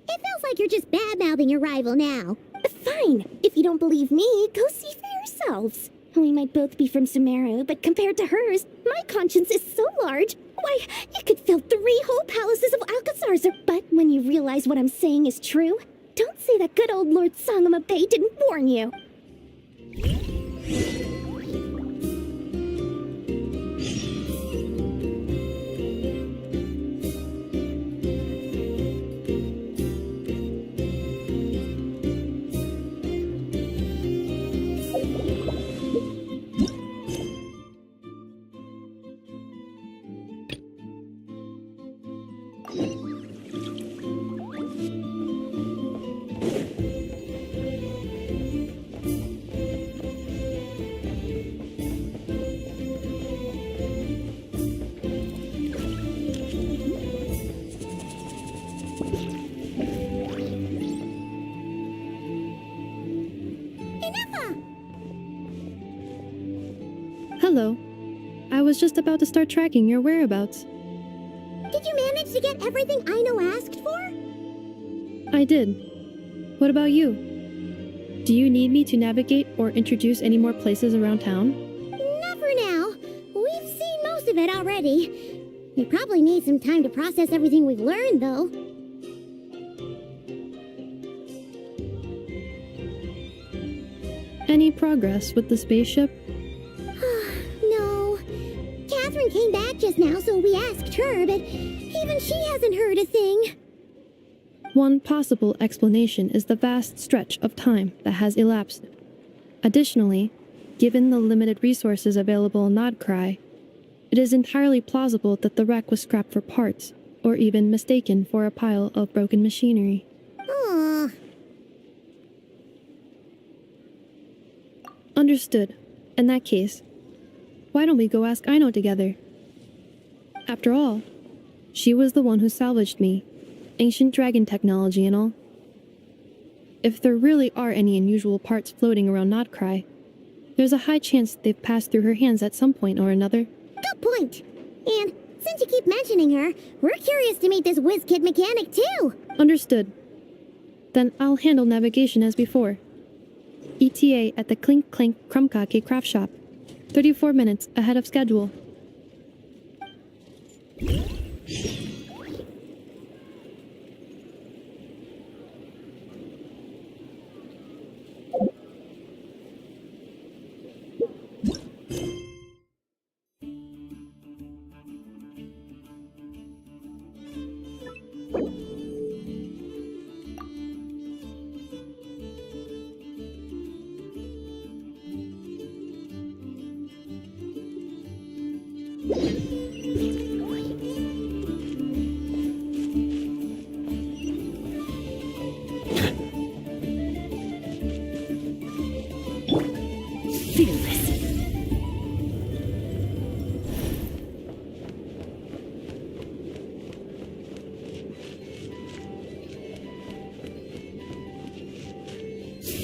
S3: It feels like you're just bad-mouthing your rival now.
S2: Fine. If you don't believe me, go see for yourselves.
S3: We might both be from Sumeru, but compared to hers, my conscience is so large. Why, you could fill 3 whole palaces of Alcazars. But when you realize what I'm saying is true, don't say that good old Lord Sangamabe didn't warn you.
S4: Hello. I was just about to start tracking your whereabouts.
S3: Did you manage to get everything Aino asked for?
S4: I did. What about you? Do you need me to navigate or introduce any more places around town?
S3: Not for now. We've seen most of it already. We probably need some time to process everything we've learned, though.
S4: Any progress with the spaceship?
S3: No. Catherine came back just now, so we asked her, but even she hasn't heard a thing.
S4: One possible explanation is the vast stretch of time that has elapsed. Additionally, given the limited resources available in Krai, it is entirely plausible that the wreck was scrapped for parts, or even mistaken for a pile of broken machinery.
S3: Aww.
S4: Understood. In that case, why don't we go ask Aino together? After all, she was the one who salvaged me, ancient dragon technology and all. If there really are any unusual parts floating around Krai, there's a high chance they've passed through her hands at some point or another.
S3: Good point. And since you keep mentioning her, we're curious to meet this whiz-kid mechanic too.
S4: Understood. Then I'll handle navigation as before. ETA at the Clink Clank Krumkake craft shop. 34 minutes ahead of schedule.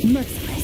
S13: Merciless.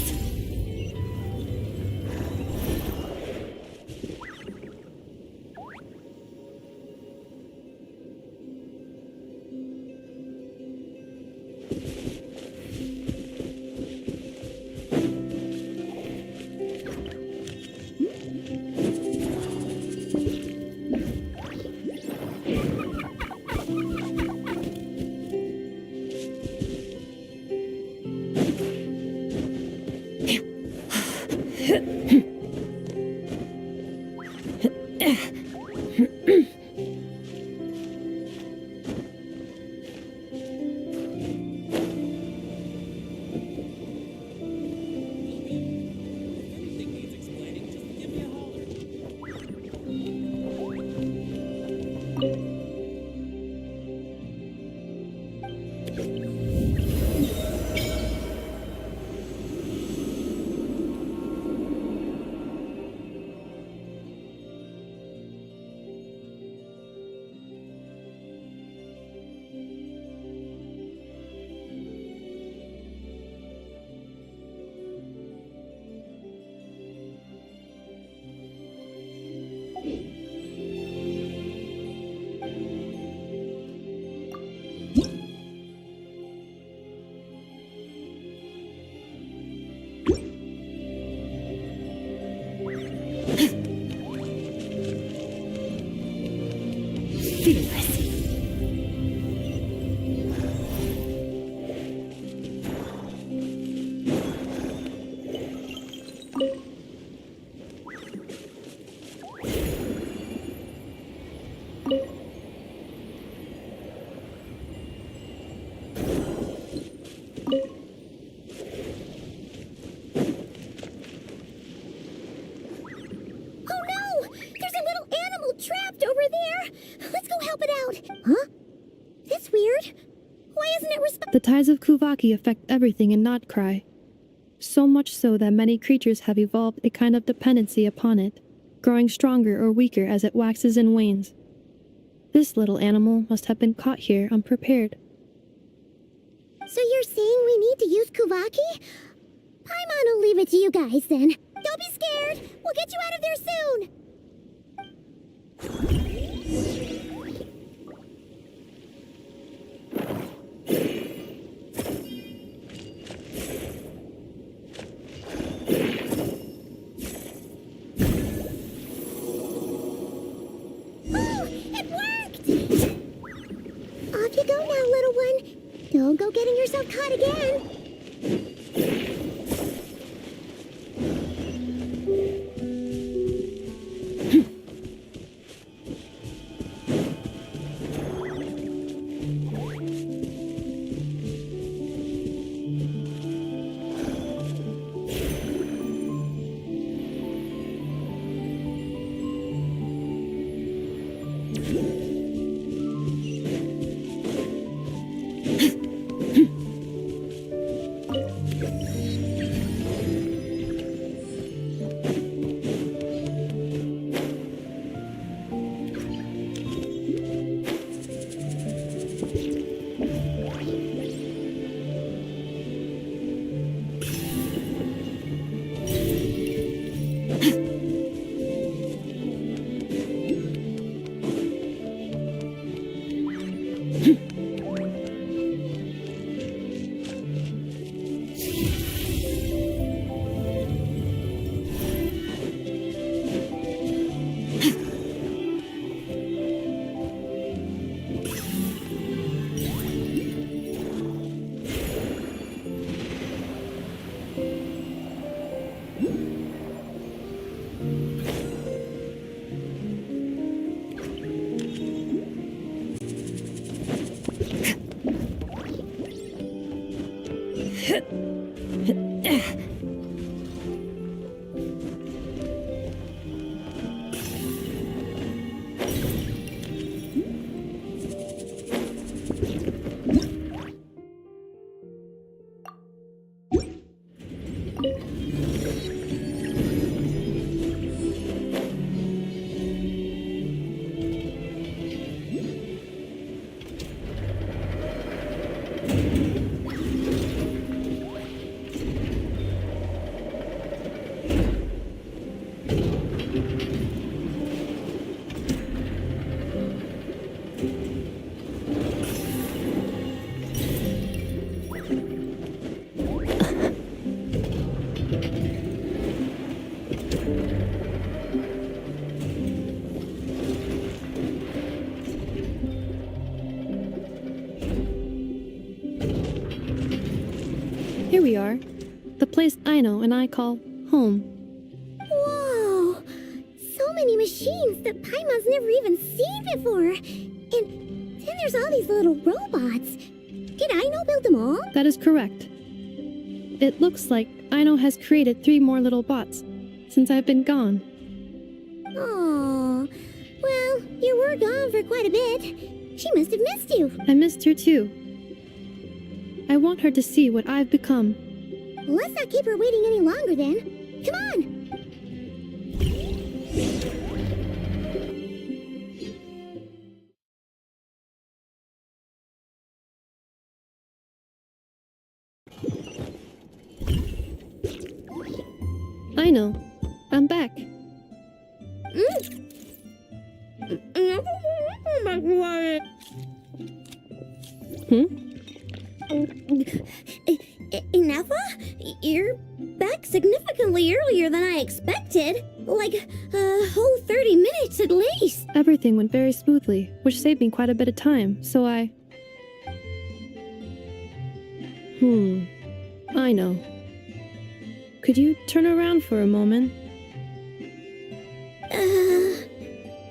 S3: Oh no! There's a little animal trapped over there! Let's go help it out! Huh? That's weird. Why isn't it responding?
S4: The tides of Kuvaki affect everything in Not Krai. So much so that many creatures have evolved a kind of dependency upon it, growing stronger or weaker as it waxes and wanes. This little animal must have been caught here unprepared.
S3: So you're saying we need to use Kuvaki? Paimon will leave it to you guys then. Don't be scared! We'll get you out of there soon! Oh, it worked! Off you go now, little one. Don't go getting yourself caught again.
S4: Here we are. The place Aino and I call home.
S3: Whoa! So many machines that Paimon's never even seen before. And then there's all these little robots. Did Aino build them all?
S4: That is correct. It looks like Aino has created 3 more little bots since I've been gone.
S3: Aw. Well, you were gone for quite a bit. She must have missed you.
S4: I missed her too. I want her to see what I've become.
S3: Let's not keep her waiting any longer then. Come on!
S4: Aino, I'm back.
S3: Inafa? You're back significantly earlier than I expected. Like a whole 30 minutes at least.
S4: Everything went very smoothly, which saved me quite a bit of time, so I know. Could you turn around for a moment?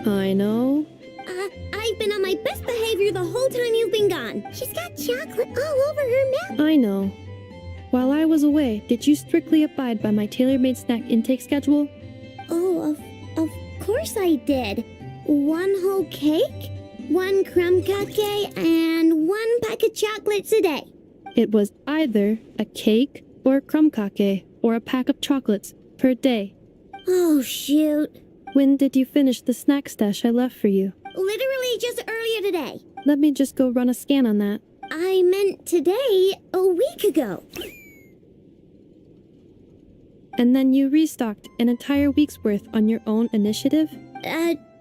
S4: I know.
S3: I've been on my best behavior the whole time you've been gone. She's got chocolate all over her mouth.
S4: I know. While I was away, did you strictly abide by my tailor-made snack intake schedule?
S3: Oh, of course I did. 1 whole cake, 1 crumb cake, and 1 pack of chocolates a day.
S4: It was either a cake or a crumb cake or a pack of chocolates per day.
S3: Oh, shoot.
S4: When did you finish the snack stash I left for you?
S3: Literally just earlier today.
S4: Let me just go run a scan on that.
S3: I meant today, a week ago.
S4: And then you restocked an entire week's worth on your own initiative?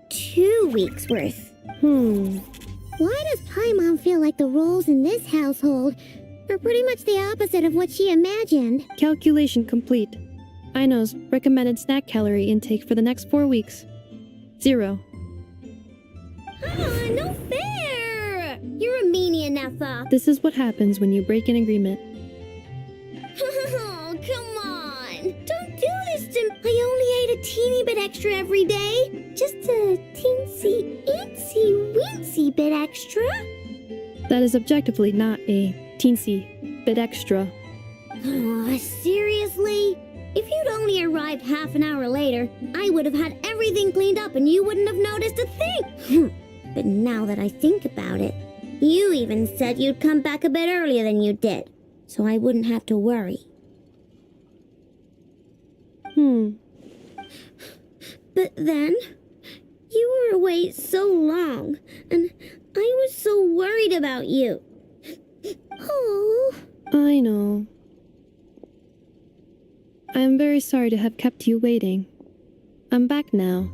S3: 2 weeks worth. Why does Paimon feel like the roles in this household are pretty much the opposite of what she imagined?
S4: Calculation complete. Aino's recommended snack calorie intake for the next 4 weeks. 0.
S3: No fair! You're a meanie, Nefa.
S4: This is what happens when you break an agreement.
S3: Oh, come on. Don't do this to me. I only ate a teeny bit extra every day. Just a teensy bit extra.
S4: That is objectively not a teensy bit extra.
S3: Oh, seriously? If you'd only arrived half an hour later, I would have had everything cleaned up and you wouldn't have noticed a thing. But now that I think about it, you even said you'd come back a bit earlier than you did, so I wouldn't have to worry. But then, you were away so long, and I was so worried about you. Oh.
S4: I know. I am very sorry to have kept you waiting. I'm back now.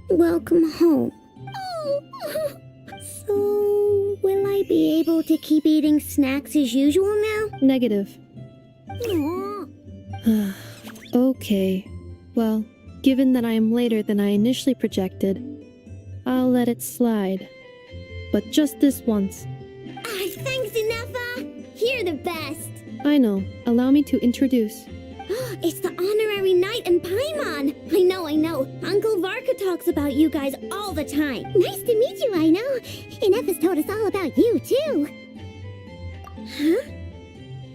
S3: Welcome home. Oh. So, will I be able to keep eating snacks as usual now?
S4: Negative. Okay. Well, given that I am later than I initially projected, I'll let it slide. But just this once.
S3: Thanks, Nefa. You're the best.
S4: I know. Allow me to introduce.
S3: It's the honorary knight and Paimon. I know. Uncle Varka talks about you guys all the time. Nice to meet you, I know. And Nefa's told us all about you, too. Huh?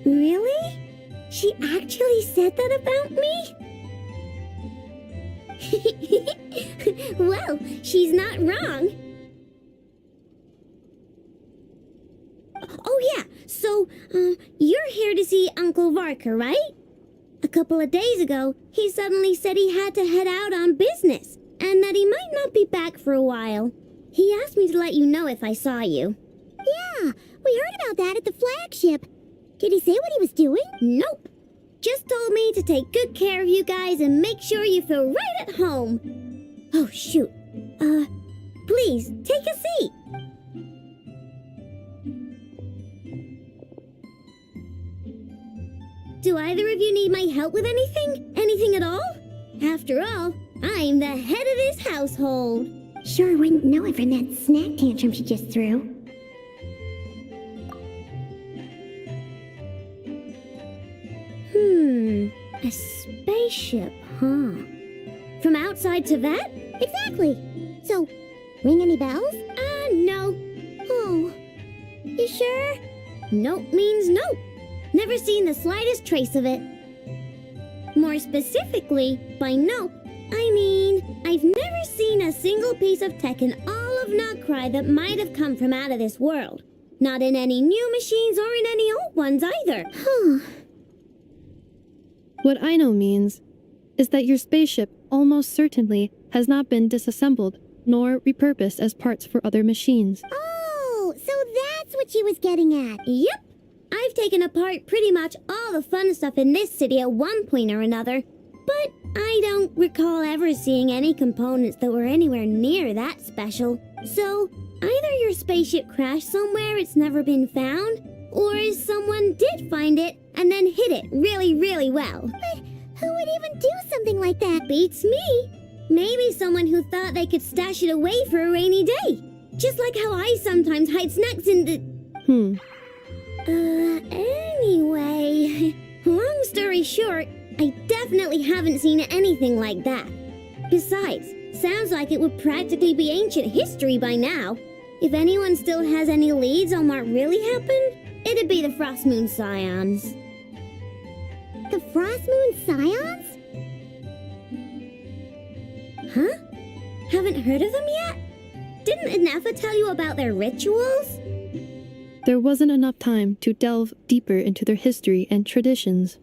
S3: Really? She actually said that about me? Well, she's not wrong. Oh yeah, so, you're here to see Uncle Varka, right? A couple of days ago, he suddenly said he had to head out on business, and that he might not be back for a while. He asked me to let you know if I saw you. Yeah, we heard about that at the flagship. Did he say what he was doing? Nope. Just told me to take good care of you guys and make sure you feel right at home. Oh, shoot. Please, take a seat. Do either of you need my help with anything? Anything at all? After all, I'm the head of this household. Sure wouldn't know it from that snack tantrum she just threw. A spaceship, huh? From outside to that? Exactly. So, ring any bells? No. Oh, you sure? Nope means nope. Never seen the slightest trace of it. More specifically, by nope, I mean, I've never seen a single piece of tech in all of Krai that might have come from out of this world. Not in any new machines or in any old ones either.
S4: What Aino means is that your spaceship almost certainly has not been disassembled nor repurposed as parts for other machines.
S3: Oh, so that's what she was getting at. Yep. I've taken apart pretty much all the fun stuff in this city at one point or another, but I don't recall ever seeing any components that were anywhere near that special. So, either your spaceship crashed somewhere it's never been found, or someone did find it and then hid it really, really well. But who would even do something like that? Beats me. Maybe someone who thought they could stash it away for a rainy day. Just like how I sometimes hide snacks in the... Anyway, long story short, I definitely haven't seen anything like that. Besides, sounds like it would practically be ancient history by now. If anyone still has any leads on what really happened, it'd be the Frost Moon Scions. The Frost Moon Scions?
S2: Huh? Haven't heard of them yet? Didn't Anafa tell you about their rituals?
S4: There wasn't enough time to delve deeper into their history and traditions.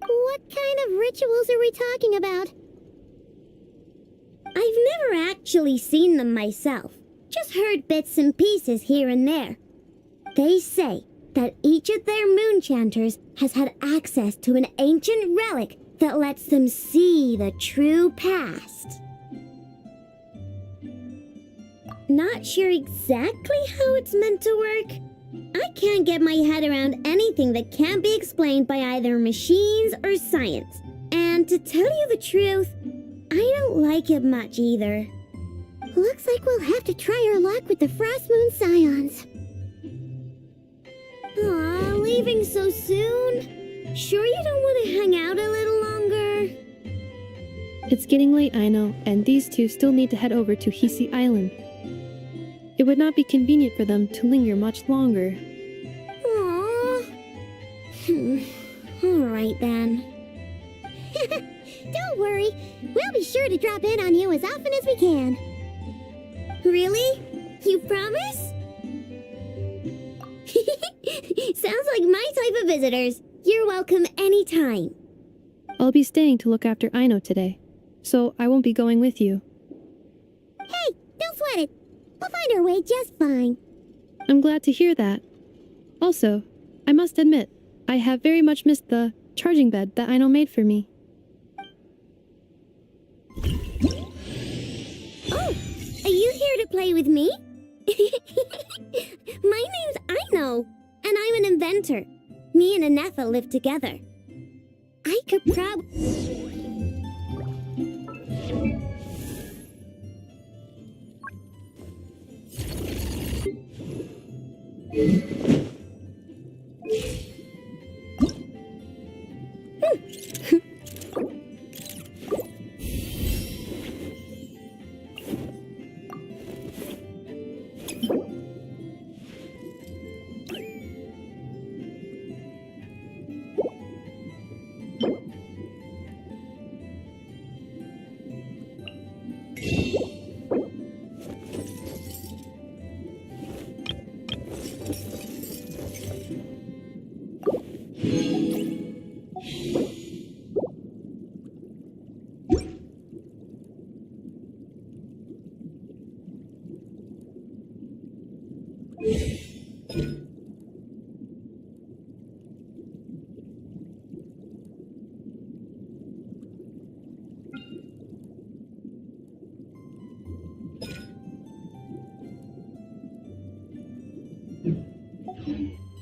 S3: What kind of rituals are we talking about?
S2: I've never actually seen them myself, just heard bits and pieces here and there. They say that each of their moon chanters has had access to an ancient relic that lets them see the true past. Not sure exactly how it's meant to work. I can't get my head around anything that can't be explained by either machines or science. And to tell you the truth, I don't like it much either.
S3: Looks like we'll have to try our luck with the Frost Moon Scions.
S2: Aw, leaving so soon? Sure you don't want to hang out a little longer?
S4: It's getting late, I know, and these two still need to head over to Hisi Island. It would not be convenient for them to linger much longer.
S2: Aww. Alright then.
S3: Don't worry, we'll be sure to drop in on you as often as we can.
S2: Really? You promise? Sounds like my type of visitors. You're welcome anytime.
S4: I'll be staying to look after Aino today, so I won't be going with you.
S3: Hey, don't sweat it. We'll find our way just fine.
S4: I'm glad to hear that. Also, I must admit, I have very much missed the charging bed that Aino made for me.
S2: Oh, are you here to play with me? My name's Aino, and I'm an inventor. Me and Anafa live together. I could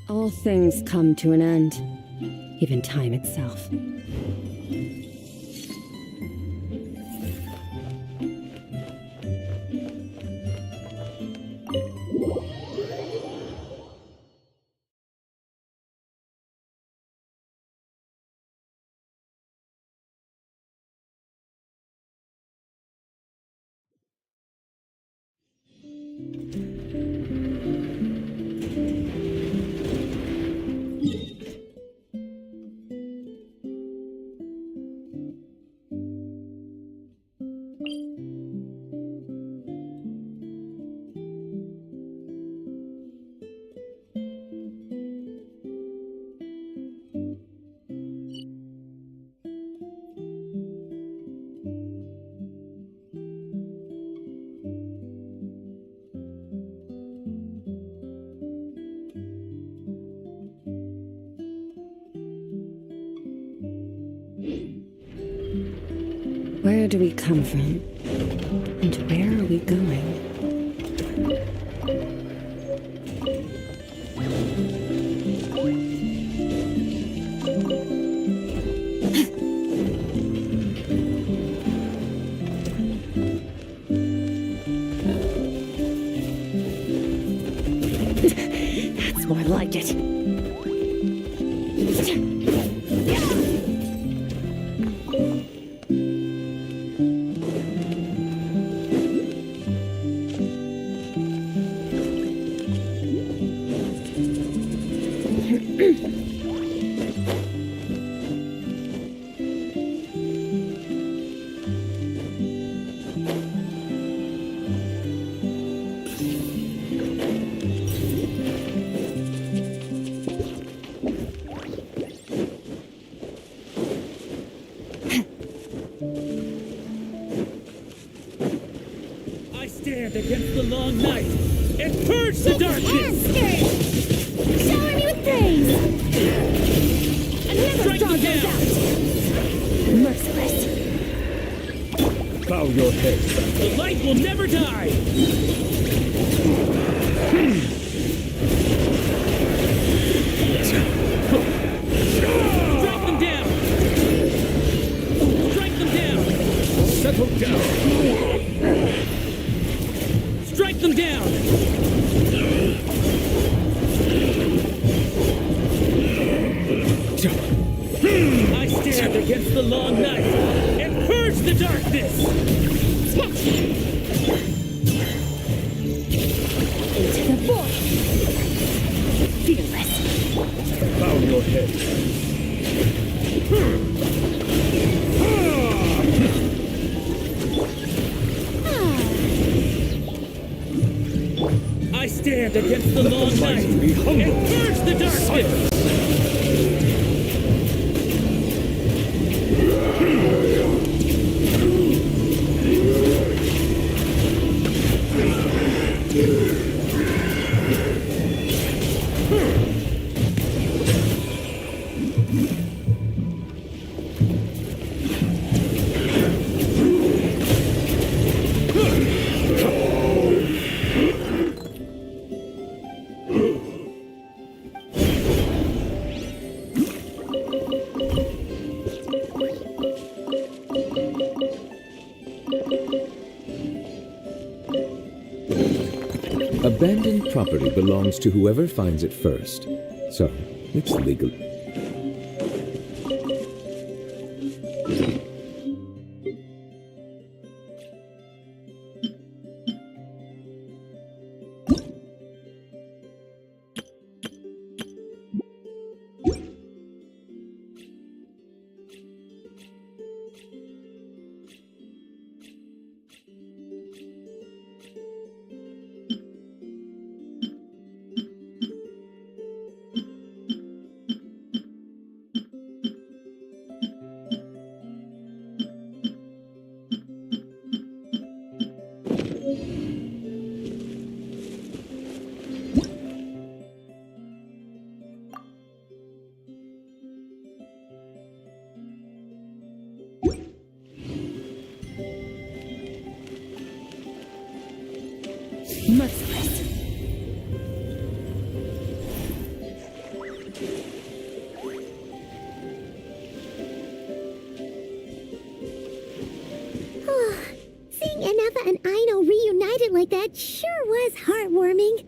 S8: All things come to an end, even time itself. Where do we come from? And where are we going?
S2: it.
S11: I stand against the long night and purge the darkness!
S3: Shower me with praise! Another
S11: Strike
S3: dog
S11: them
S3: goes
S11: down.
S3: out! Merciless.
S11: Bow your head. The light will never die! Strike them down! Strike them down! Settle down! Strike them down! I stand against the long night and purge the darkness!
S3: Into the void! Fearless.
S11: Bow your head. I stand against the long night and purge the darkness!
S14: Abandoned property belongs to whoever finds it first, so it's legal.
S3: Merciless. Seeing Anafa and Aino reunited like that sure was heartwarming.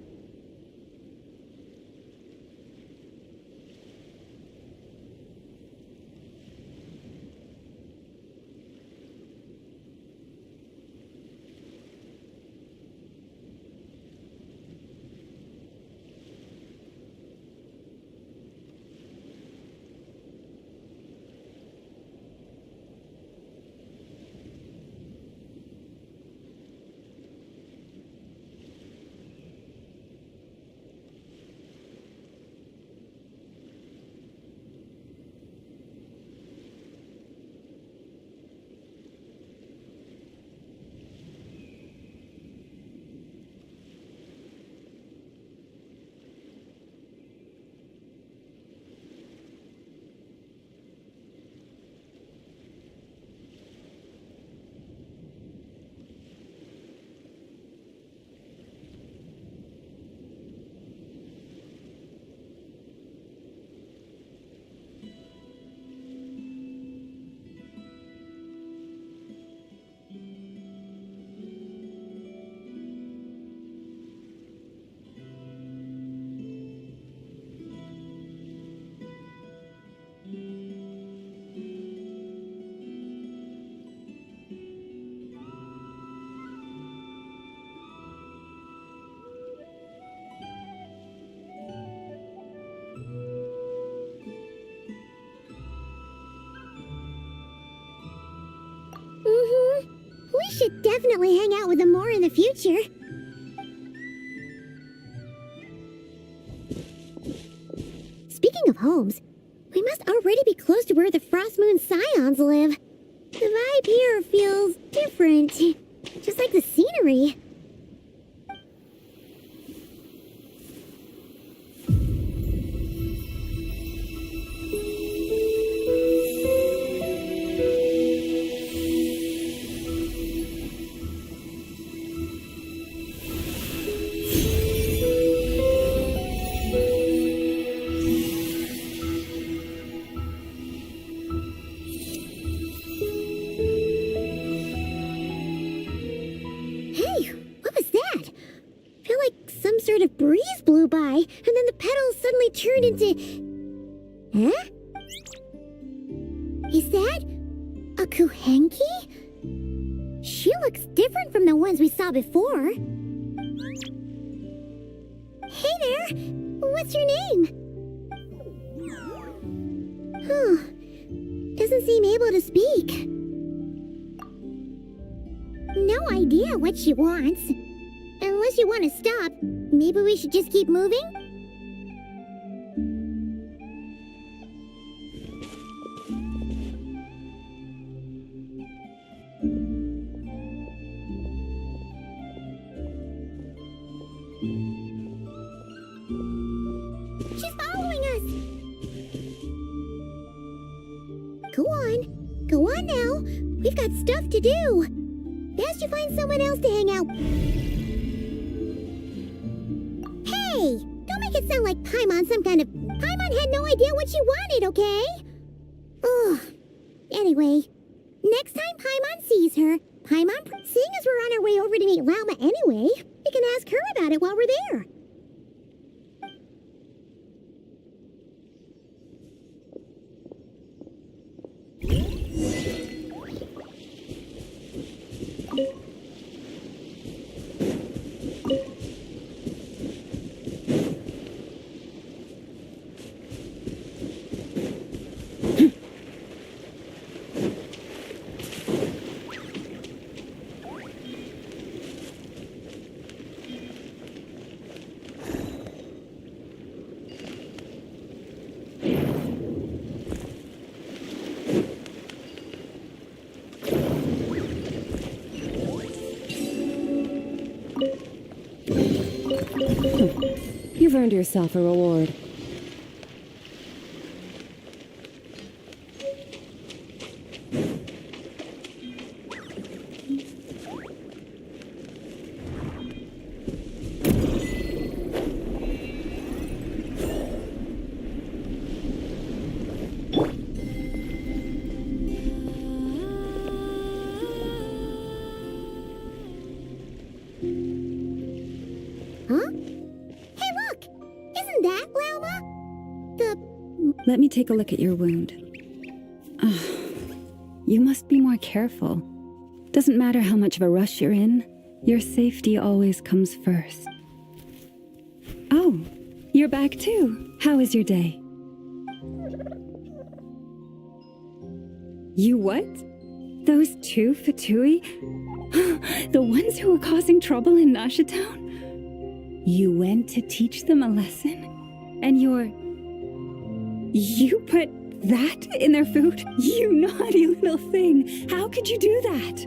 S3: should definitely hang out with them more in the future. Speaking of homes, we must already be close to where the Frost Moon Scions live. The vibe here feels different, just like the scenery. Breeze blew by, and then the petals suddenly turned into... Huh? Is that a Kuhenki? She looks different from the ones we saw before. Hey there! What's your name? Huh. Doesn't seem able to speak. No idea what she wants. Unless you want to stop, maybe we should just keep moving? She's following us! Go on. Go on now. We've got stuff to do. Best you find someone else to hang out. Hey! Don't make it sound like Paimon some kind of... Paimon had no idea what she wanted, okay? Ugh. Anyway, next time Paimon sees her, seeing as we're on our way over to meet Lauma anyway, we can ask her about it while we're there.
S8: You've earned yourself a reward.
S10: Let me take a look at your wound. You must be more careful. Doesn't matter how much of a rush you're in, your safety always comes first. Oh, you're back too. How was your day? You what? Those two Fatui? The ones who were causing trouble in Nasha Town? You went to teach them a lesson? And you put that in their food? You naughty little thing. How could you do that?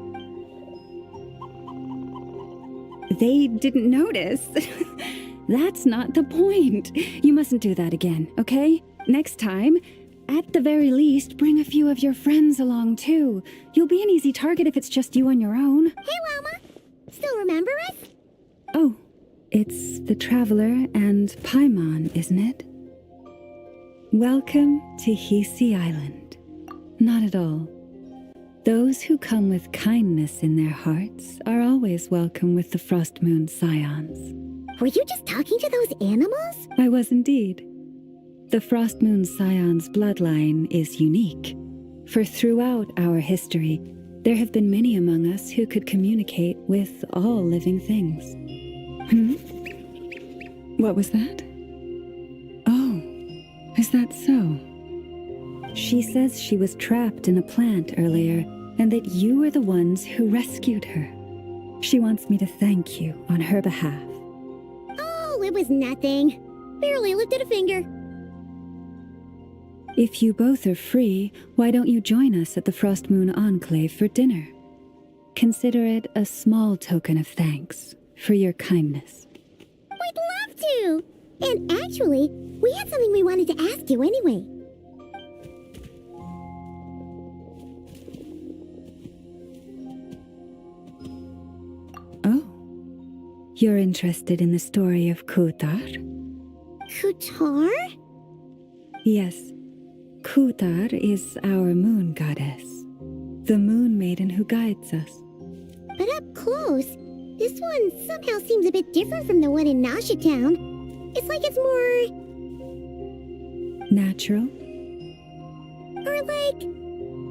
S10: They didn't notice. That's not the point. You mustn't do that again, okay? Next time, at the very least, bring a few of your friends along too. You'll be an easy target if it's just you on your own.
S3: Hey, Llama! Still remember us?
S10: Oh, it's the Traveler and Paimon, isn't it? Welcome to Hisi Island. Not at all. Those who come with kindness in their hearts are always welcome with the Frost Moon Scions.
S3: Were you just talking to those animals?
S10: I was indeed. The Frost Moon Scions bloodline is unique, for throughout our history, there have been many among us who could communicate with all living things. What was that? Oh, is that so? She says she was trapped in a plant earlier, and that you were the ones who rescued her. She wants me to thank you on her behalf.
S3: Oh, it was nothing. Barely lifted a finger.
S10: If you both are free, why don't you join us at the Frost Moon Enclave for dinner? Consider it a small token of thanks for your kindness.
S3: We'd love to! And actually, we had something we wanted to ask you anyway.
S10: Oh, you're interested in the story of Kutar?
S3: Kutar?
S10: Yes, Kutar is our moon goddess, the moon maiden who guides us.
S3: But up close, this one somehow seems a bit different from the one in Nasha Town. It's like it's more...
S10: Natural?
S3: Or like...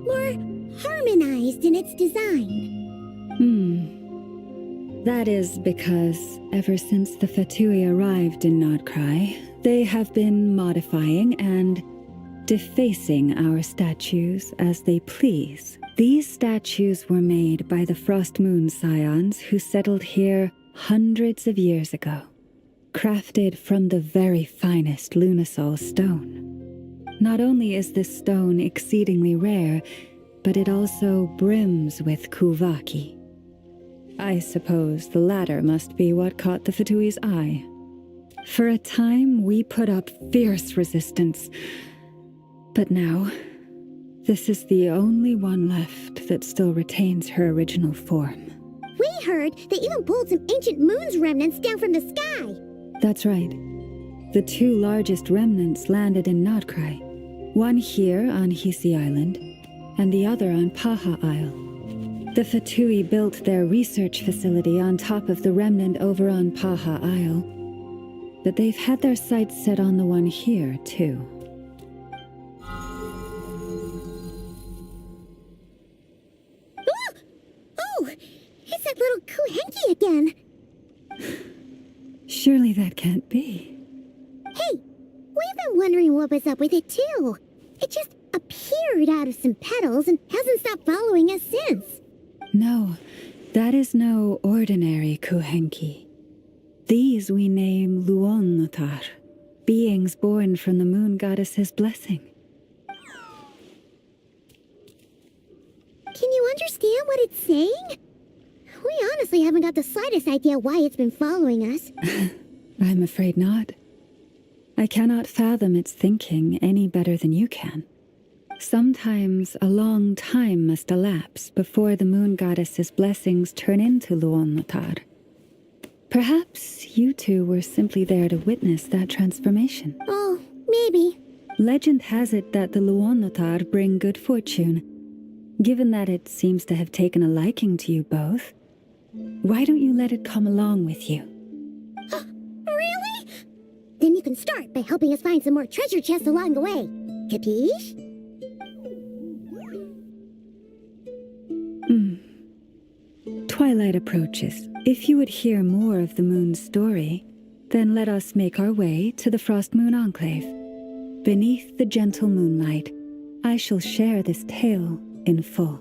S3: more harmonized in its design.
S10: That is because ever since the Fatui arrived in Krai, they have been modifying and defacing our statues as they please. These statues were made by the Frost Moon Scions who settled here hundreds of years ago, crafted from the very finest Lunasol stone. Not only is this stone exceedingly rare, but it also brims with Kuvaki. I suppose the latter must be what caught the Fatui's eye. For a time, we put up fierce resistance, but now, this is the only one left that still retains her original form.
S3: We heard they even pulled some ancient moon's remnants down from the sky.
S10: That's right. The two largest remnants landed in Krai, one here on Hisi Island, and the other on Paha Isle. The Fatui built their research facility on top of the remnant over on Paha Isle, but they've had their sights set on the one here, too.
S3: Oh! It's that little Kuhenki again!
S10: Surely that can't be.
S3: Hey! We've been wondering what was up with it, too. It just appeared out of some petals and hasn't stopped following us since.
S10: No, that is no ordinary Kuhenki. These we name Luonnotar, beings born from the moon goddess's blessing.
S3: Can you understand what it's saying? We honestly haven't got the slightest idea why it's been following us.
S10: I'm afraid not. I cannot fathom its thinking any better than you can. Sometimes a long time must elapse before the moon goddess's blessings turn into Luonnotar. Perhaps you two were simply there to witness that transformation.
S3: Oh, maybe.
S10: Legend has it that the Luonnotar bring good fortune. Given that it seems to have taken a liking to you both, why don't you let it come along with you?
S3: Really? Then you can start by helping us find some more treasure chests along the way. Capiche?
S10: Twilight approaches. If you would hear more of the moon's story, then let us make our way to the Frost Moon Enclave. Beneath the gentle moonlight, I shall share this tale in full.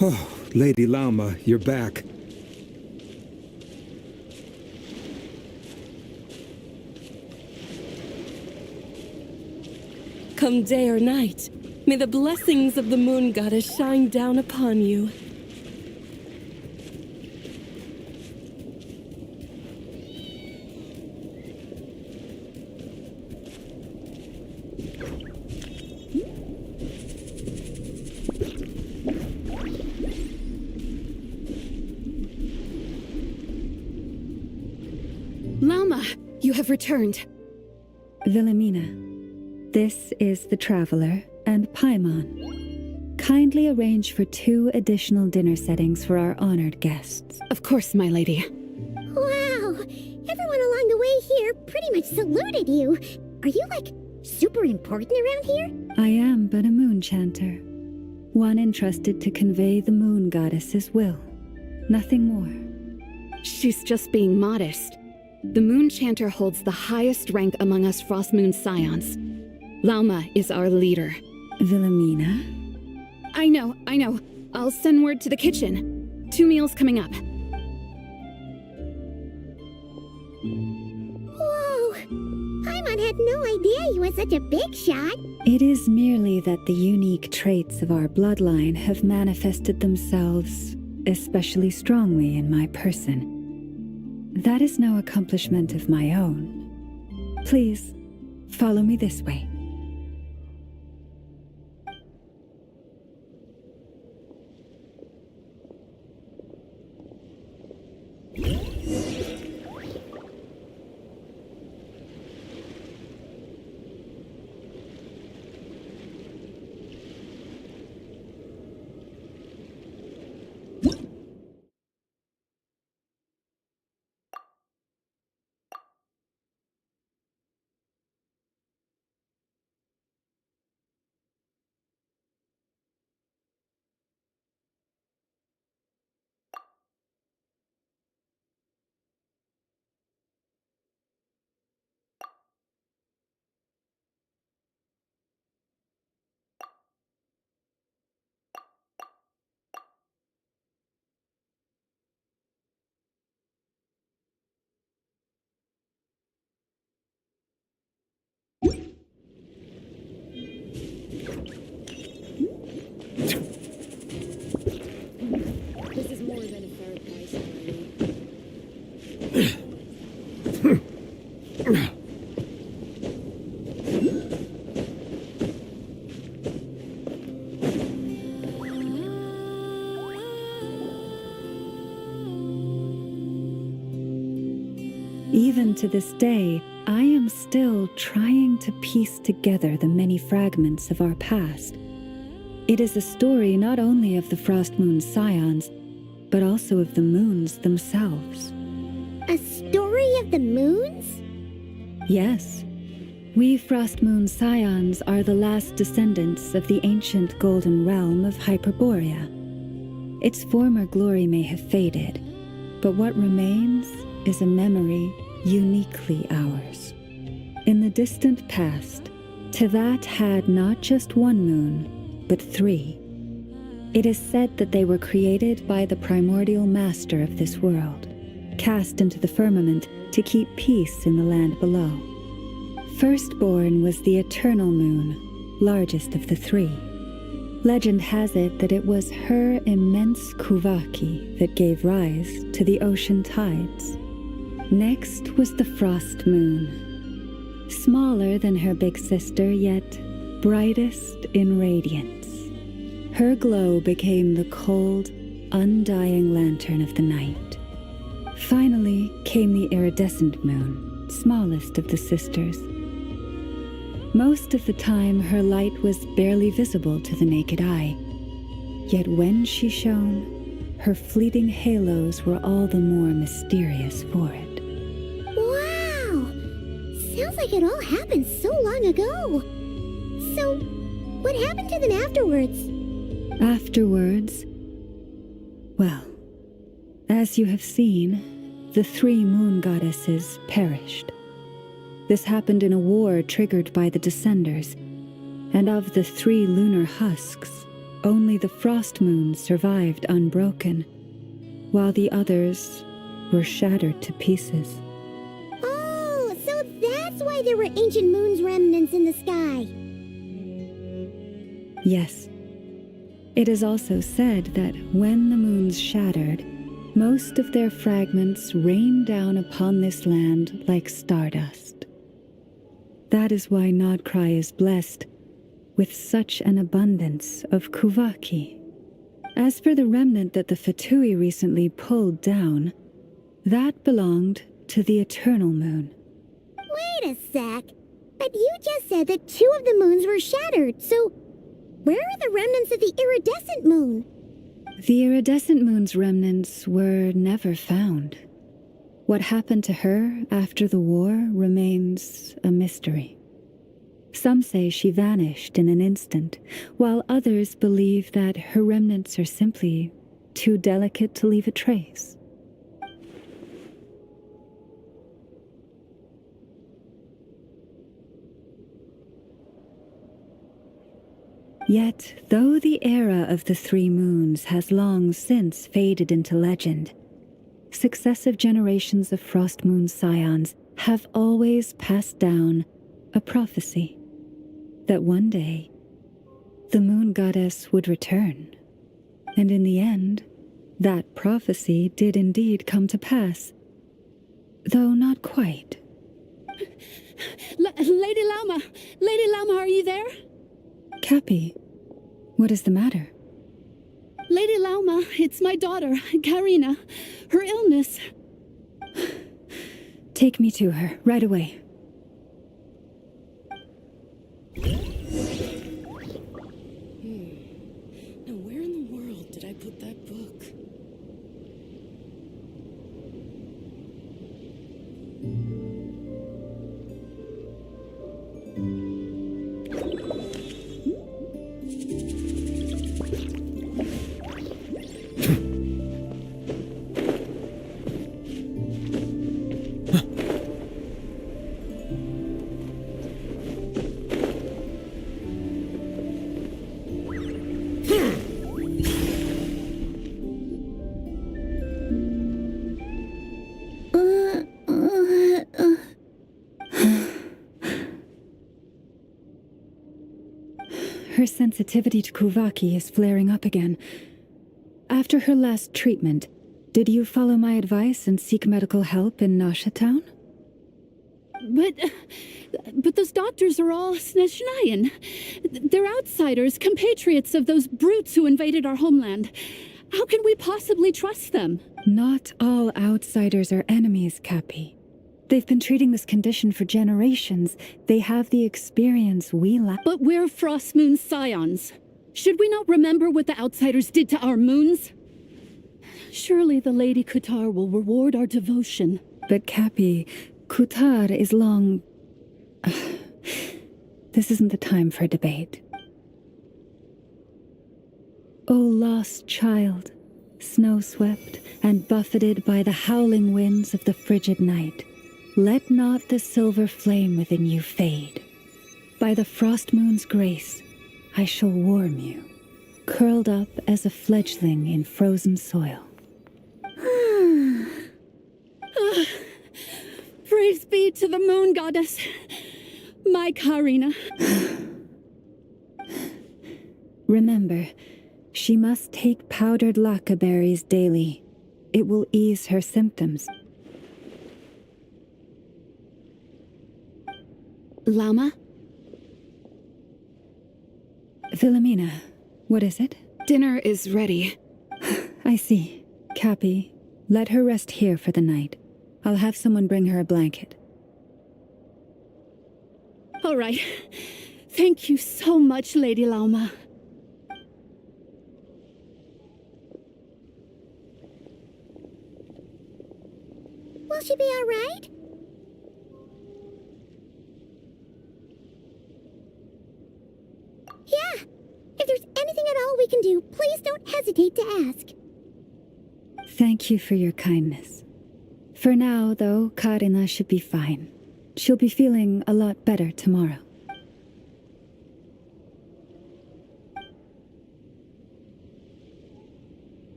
S15: Oh, Lady Lauma, you're back.
S16: Come day or night, may the blessings of the moon goddess shine down upon you.
S12: Lauma, you have returned.
S10: Wilhelmina, this is the Traveler and Paimon. Kindly arrange for 2 additional dinner settings for our honored guests.
S12: Of course, my lady.
S3: Wow! Everyone along the way here pretty much saluted you. Are you, like, super important around here?
S10: I am but a moon chanter, one entrusted to convey the moon goddess's will. Nothing more.
S12: She's just being modest. The Moon Chanter holds the highest rank among us Frost Moon Scions. Lauma is our leader.
S10: Wilhelmina?
S12: I know. I'll send word to the kitchen. 2 meals coming up.
S3: Whoa! Paimon had no idea you were such a big shot.
S10: It is merely that the unique traits of our bloodline have manifested themselves especially strongly in my person. That is no accomplishment of my own. Please, follow me this way.
S16: This is more than a fair price,
S10: Even to this day, I am still trying to piece together the many fragments of our past. It is a story not only of the Frost Moon Scions, but also of the moons themselves.
S3: A story of the moons?
S10: Yes. We Frost Moon Scions are the last descendants of the ancient golden realm of Hyperborea. Its former glory may have faded, but what remains is a memory uniquely ours. In the distant past, Tevat had not just one moon, but 3. It is said that they were created by the primordial master of this world, cast into the firmament to keep peace in the land below. Firstborn was the eternal moon, largest of the 3. Legend has it that it was her immense Kuvaki that gave rise to the ocean tides. Next was the frost moon, smaller than her big sister, yet brightest in radiance. Her glow became the cold, undying lantern of the night. Finally came the iridescent moon, smallest of the sisters. Most of the time, her light was barely visible to the naked eye. Yet when she shone, her fleeting halos were all the more mysterious for it.
S3: Wow! Sounds like it all happened so long ago. So, what happened to them afterwards?
S10: Afterwards, well, as you have seen, the 3 moon goddesses perished. This happened in a war triggered by the Descenders, and of the 3 lunar husks, Only the frost moons survived unbroken, while the others were shattered to pieces.
S3: Oh, so that's why there were ancient moon's remnants in the sky.
S10: Yes. It is also said that when the moons shattered, most of their fragments rained down upon this land like stardust. That is why Nodkrai is blessed with such an abundance of Kuvaki. As for the remnant that the Fatui recently pulled down, that belonged to the Eternal Moon.
S3: Wait a sec. But you just said that 2 of the moons were shattered, so where are the remnants of the iridescent moon?
S10: The iridescent moon's remnants were never found. What happened to her after the war remains a mystery. Some say she vanished in an instant, while others believe that her remnants are simply too delicate to leave a trace. Yet, though the era of the 3 moons has long since faded into legend, successive generations of Frost Moon scions have always passed down a prophecy that one day the moon goddess would return. And in the end, that prophecy did indeed come to pass, though not quite.
S12: Lady Lauma! Lady Lauma, are you there?
S10: Cappy, what is the matter?
S12: Lady Lauma, it's my daughter, Karina. Her illness.
S10: Take me to her, right away.
S16: Now where in the world did I put that book?
S10: Her sensitivity to Kuvaki is flaring up again. After her last treatment, did you follow my advice and seek medical help in Nasha Town?
S12: But those doctors are all Snezhnayan. They're outsiders, compatriots of those brutes who invaded our homeland. How can we possibly trust them?
S10: Not all outsiders are enemies, Cappy. They've been treating this condition for generations. They have the experience we lack.
S12: But we're Frost Moon scions. Should we not remember what the outsiders did to our moons? Surely the Lady Kutar will reward our devotion.
S10: But Cappy, Kutar is long... This isn't the time for a debate. O lost child, snow-swept and buffeted by the howling winds of the frigid night, let not the silver flame within you fade. By the frost moon's grace, I shall warm you, curled up as a fledgling in frozen soil.
S12: Praise be to the moon goddess, my Karina.
S10: Remember, she must take powdered laka berries daily. It will ease her symptoms.
S12: Lama?
S10: Philomena, what is it?
S12: Dinner is ready.
S10: I see. Cappy, let her rest here for the night. I'll have someone bring her a blanket.
S12: All right. Thank you so much, Lady Lauma.
S3: Will she be all right? Yeah. If there's anything at all we can do, please don't hesitate to ask.
S10: Thank you for your kindness. For now, though, Karina should be fine. She'll be feeling a lot better tomorrow.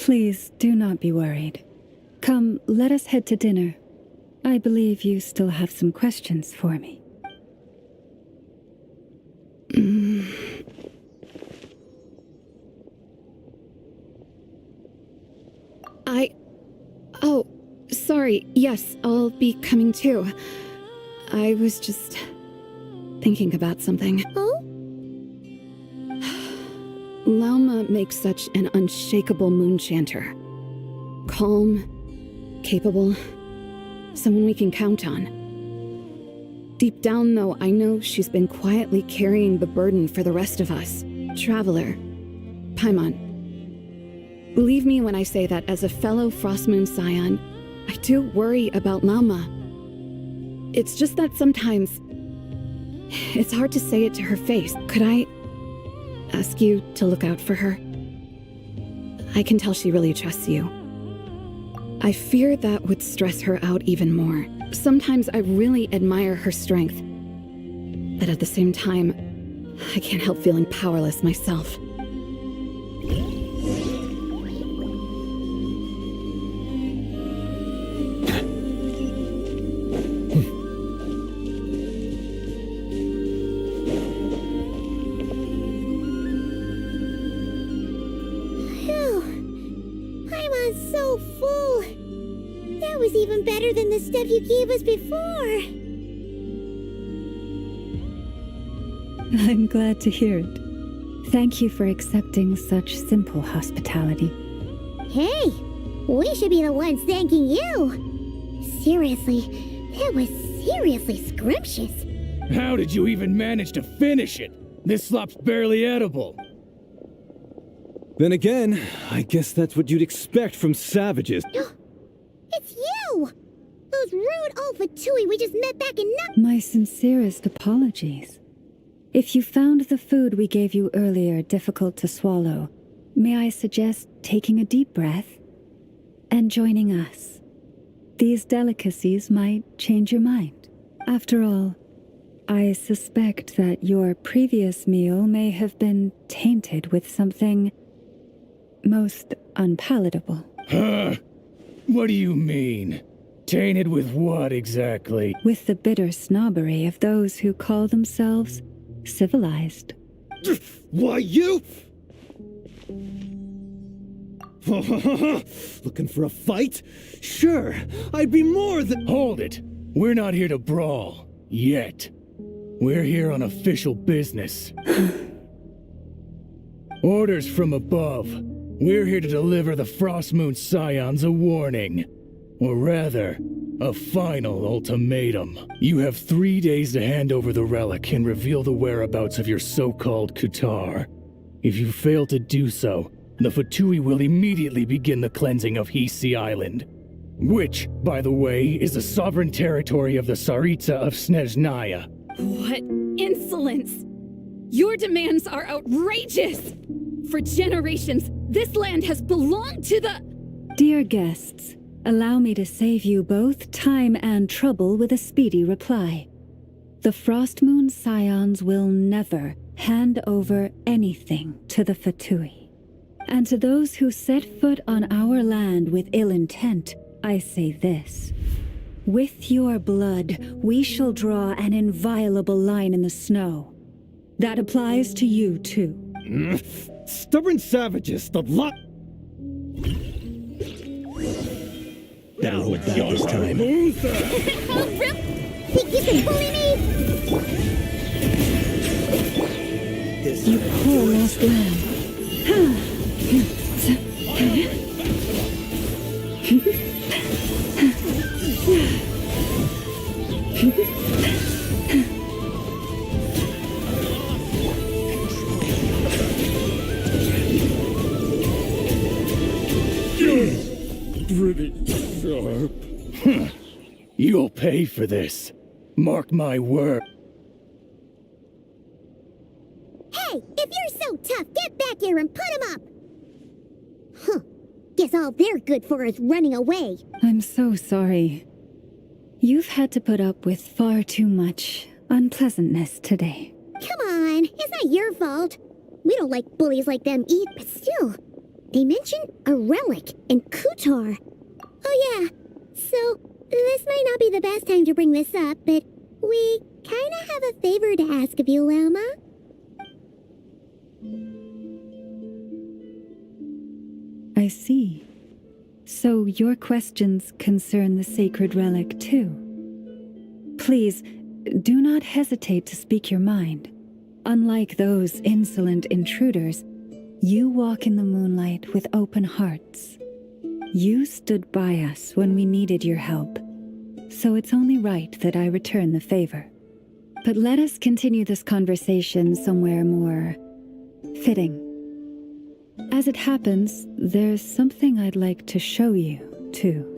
S10: Please do not be worried. Come, let us head to dinner. I believe you still have some questions for me.
S12: Oh, sorry. Yes, I'll be coming too. I was just thinking about something.
S3: Oh?
S12: Lauma makes such an unshakable moon chanter. Calm, capable, someone we can count on. Deep down, though, I know she's been quietly carrying the burden for the rest of us. Traveler, Paimon. Believe me when I say that as a fellow Frostmoon Scion, I do worry about Lauma. It's just that sometimes it's hard to say it to her face. Could I ask you to look out for her? I can tell she really trusts you. I fear that would stress her out even more. Sometimes I really admire her strength, but at the same time, I can't help feeling powerless myself.
S3: Even better than the stuff you gave us before.
S10: I'm glad to hear it. Thank you for accepting such simple hospitality.
S3: Hey, we should be the ones thanking you. Seriously, that was seriously scrumptious.
S11: How did you even manage to finish it? This slop's barely edible.
S6: Then again, I guess that's what you'd expect from savages.
S3: It's you! Those rude Olfatui we just met back in
S10: My sincerest apologies. If you found the food we gave you earlier difficult to swallow, may I suggest taking a deep breath and joining us? These delicacies might change your mind. After all, I suspect that your previous meal may have been tainted with something most unpalatable.
S11: Huh? What do you mean? Tainted with what exactly?
S10: With the bitter snobbery of those who call themselves civilized.
S6: Why, you? Looking for a fight? Sure, I'd be more than—
S11: Hold it! We're not here to brawl. Yet. We're here on official business. Orders from above. We're here to deliver the Frostmoon Scions a warning. Or rather, a final ultimatum. You have 3 days to hand over the relic and reveal the whereabouts of your so-called Kutar. If you fail to do so, the Fatui will immediately begin the cleansing of Hisi Island. Which, by the way, is the sovereign territory of the Tsaritsa of Snezhnaya.
S12: What insolence! Your demands are outrageous! For generations, this land has belonged to the—
S10: Dear guests, allow me to save you both time and trouble with a speedy reply. The Frostmoon Scions will never hand over anything to the Fatui. And to those who set foot on our land with ill intent, I say this. With your blood, we shall draw an inviolable line in the snow. That applies to you, too.
S6: Stubborn savages, the lot—
S11: Better hold back this time.
S3: Think you can bully me?
S10: You poor lost lamb.
S11: Pretty sharp. You'll pay for this. Mark my word.
S3: Hey, if you're so tough, get back here and put him up! Huh. Guess all they're good for is running away.
S10: I'm so sorry. You've had to put up with far too much unpleasantness today.
S3: Come on, it's not your fault. We don't like bullies like them but still. they mentioned a relic in Kutar. Oh yeah, so this might not be the best time to bring this up, but we kinda have a favor to ask of you, Lama.
S10: I see. So your questions concern the sacred relic too. Please, do not hesitate to speak your mind. Unlike those insolent intruders, you walk in the moonlight with open hearts. You stood by us when we needed your help, so it's only right that I return the favor. But let us continue this conversation somewhere more fitting. As it happens, there's something I'd like to show you, too.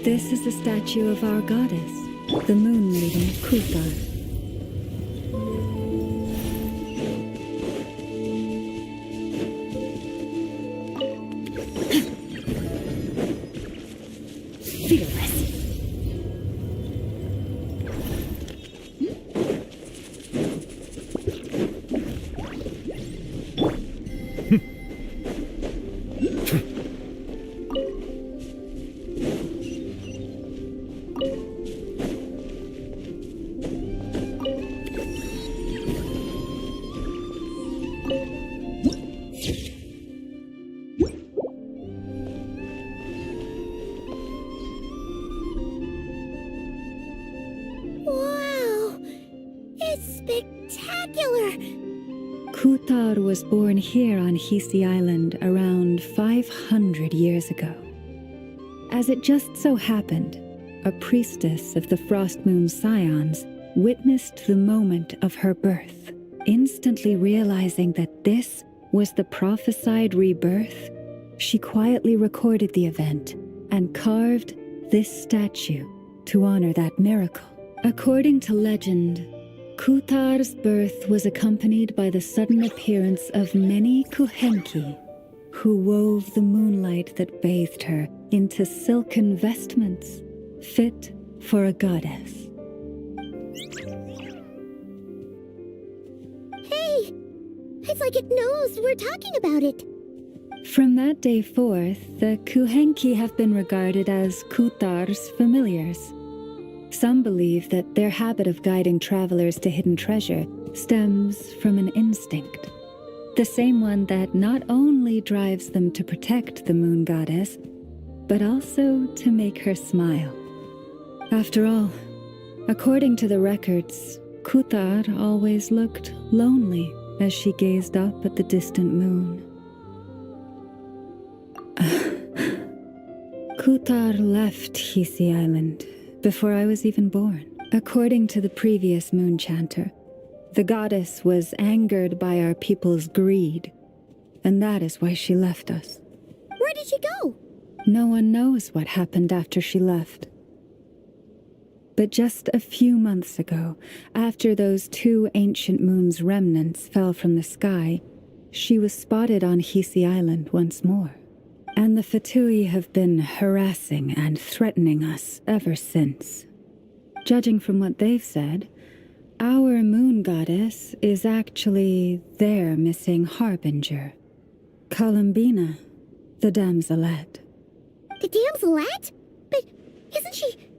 S10: This is the statue of our goddess, the moon lady Kutar. Kutar was born here on Hisi Island around 500 years ago. As it just so happened, a priestess of the Frost Moon Scions witnessed the moment of her birth. Instantly realizing that this was the prophesied rebirth, she quietly recorded the event and carved this statue to honor that miracle. According to legend, Kutar's birth was accompanied by the sudden appearance of many Kuhenki, who wove the moonlight that bathed her into silken vestments fit for a goddess.
S3: Hey! It's like it knows we're talking about it.
S10: From that day forth, the Kuhenki have been regarded as Kutar's familiars. Some believe that their habit of guiding travelers to hidden treasure stems from an instinct. The same one that not only drives them to protect the moon goddess, but also to make her smile. After all, according to the records, Kutar always looked lonely as she gazed up at the distant moon. Kutar left Hisi Island before I was even born. According to the previous moon chanter, the goddess was angered by our people's greed, and that is why she left us.
S3: Where did she go?
S10: No one knows what happened after she left. But just a few months ago, after those 2 ancient moon's remnants fell from the sky, she was spotted on Hisi Island once more. And the Fatui have been harassing and threatening us ever since. Judging from what they've said, our moon goddess is actually their missing harbinger, Columbina, the damselette.
S3: The damselette? But isn't she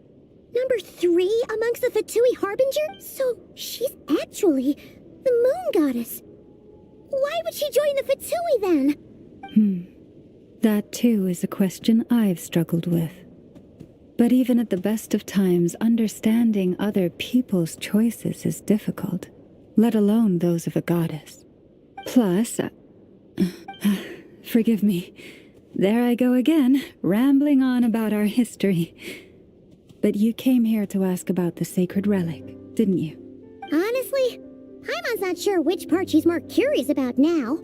S3: number 3 amongst the Fatui harbinger? So she's actually the moon goddess. Why would she join the Fatui then?
S10: That too is a question I've struggled with. But even at the best of times, understanding other people's choices is difficult, let alone those of a goddess. Plus, forgive me, there I go again, rambling on about our history. But you came here to ask about the sacred relic, didn't you?
S3: Honestly, Paimon's not sure which part she's more curious about now.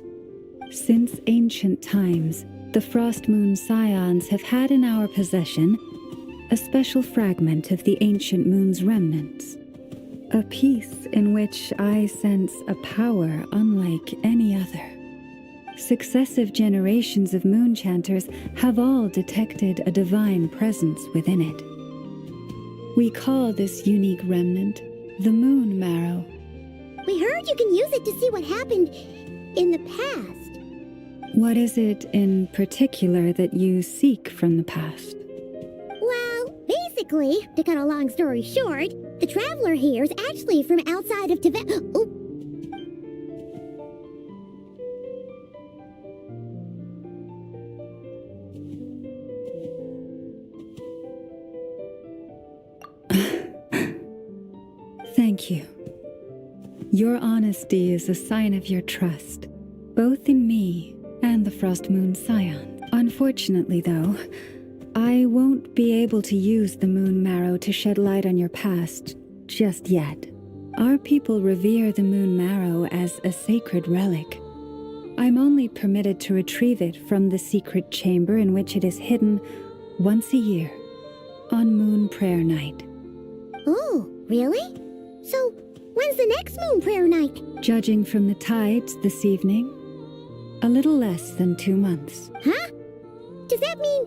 S10: Since ancient times, the Frost Moon Scions have had in our possession a special fragment of the ancient moon's remnants. A piece in which I sense a power unlike any other. Successive generations of moon chanters have all detected a divine presence within it. We call this unique remnant the Moon Marrow.
S3: We heard you can use it to see what happened in the past.
S10: What is it in particular that you seek from the past?
S3: Well, basically, to cut a long story short, the traveler here is actually from outside of Tibet. Oh.
S10: Thank you. Your honesty is a sign of your trust, both in me and the Frost Moon Scion. Unfortunately, though, I won't be able to use the Moon Marrow to shed light on your past just yet. Our people revere the Moon Marrow as a sacred relic. I'm only permitted to retrieve it from the secret chamber in which it is hidden once a year, on Moon Prayer Night.
S3: Oh, really? So, when's the next Moon Prayer Night?
S10: Judging from the tides this evening, a little less than 2 months.
S3: Huh? Does that mean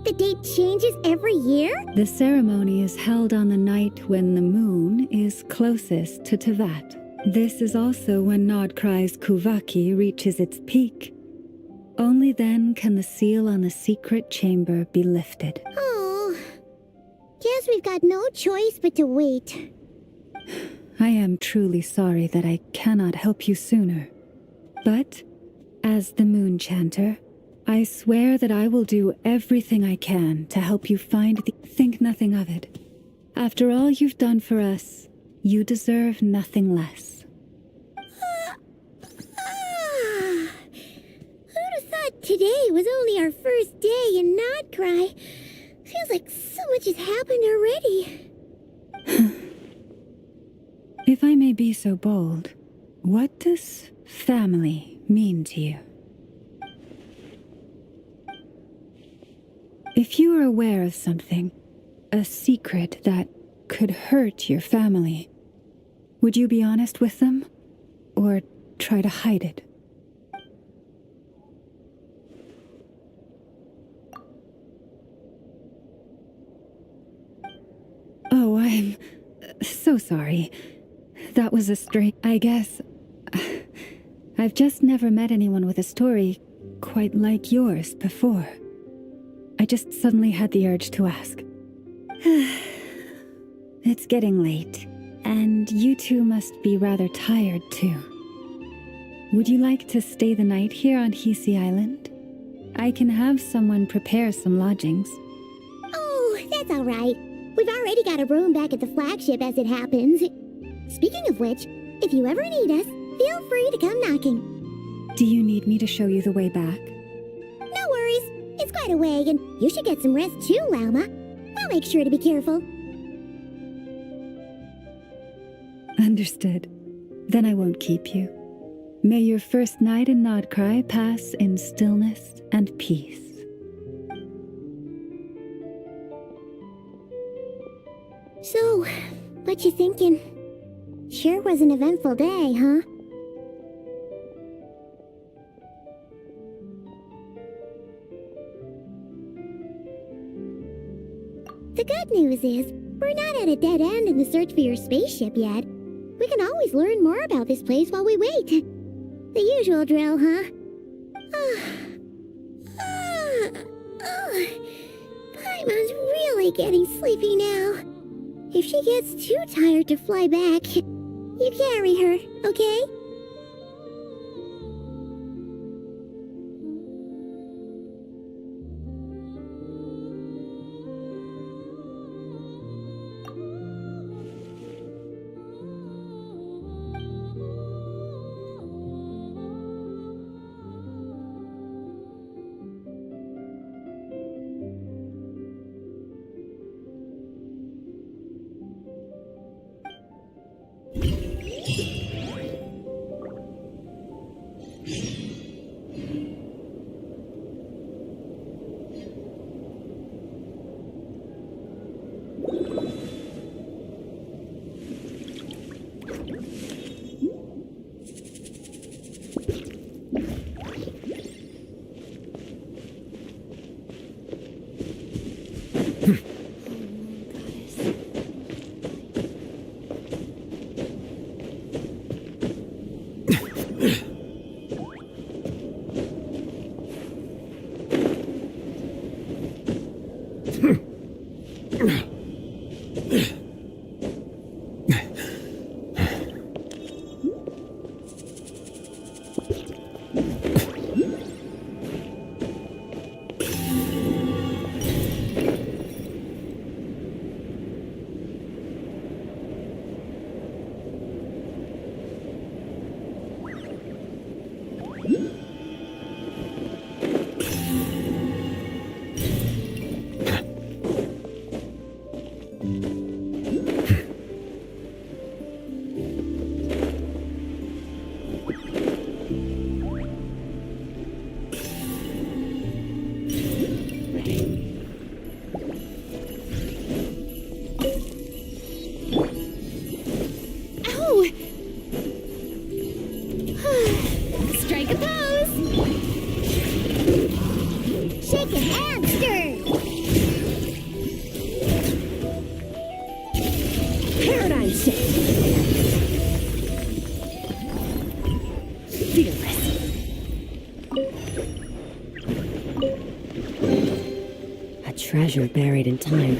S3: the date changes every year?
S10: The ceremony is held on the night when the moon is closest to Tevat. This is also when Nod Krai's Kuvaki reaches its peak. Only then can the seal on the secret chamber be lifted.
S3: Oh, guess we've got no choice but to wait.
S10: I am truly sorry that I cannot help you sooner. But, as the Moon Chanter, I swear that I will do everything I can to help you find the... Think nothing of it. After all you've done for us, you deserve nothing less.
S3: Who'd have thought today was only our first day in Nod Krai? Feels like so much has happened already.
S10: If I may be so bold, what does family mean to you? If you are aware of something, a secret that could hurt your family, would you be honest with them, or try to hide it? Oh, I'm so sorry. That was a stray... I guess... I've just never met anyone with a story quite like yours before. I just suddenly had the urge to ask. It's getting late, and you two must be rather tired too. Would you like to stay the night here on Hisi Island? I can have someone prepare some lodgings.
S3: Oh, that's all right. We've already got a room back at the flagship as it happens. Speaking of which, if you ever need us, feel free to come knocking.
S10: Do you need me to show you the way back?
S3: No worries. It's quite a way, and you should get some rest too, Lauma. I'll make sure to be careful.
S10: Understood. Then I won't keep you. May your first night in Nod Krai pass in stillness and peace.
S3: So, what you thinking? Sure was an eventful day, huh? The good news is, we're not at a dead end in the search for your spaceship yet. We can always learn more about this place while we wait. The usual drill, huh? Paimon's really getting sleepy now. If she gets too tired to fly back, you carry her, okay? Strike a pose! Shake it and stir! Paradigm shift! Fearless!
S8: A treasure buried in time.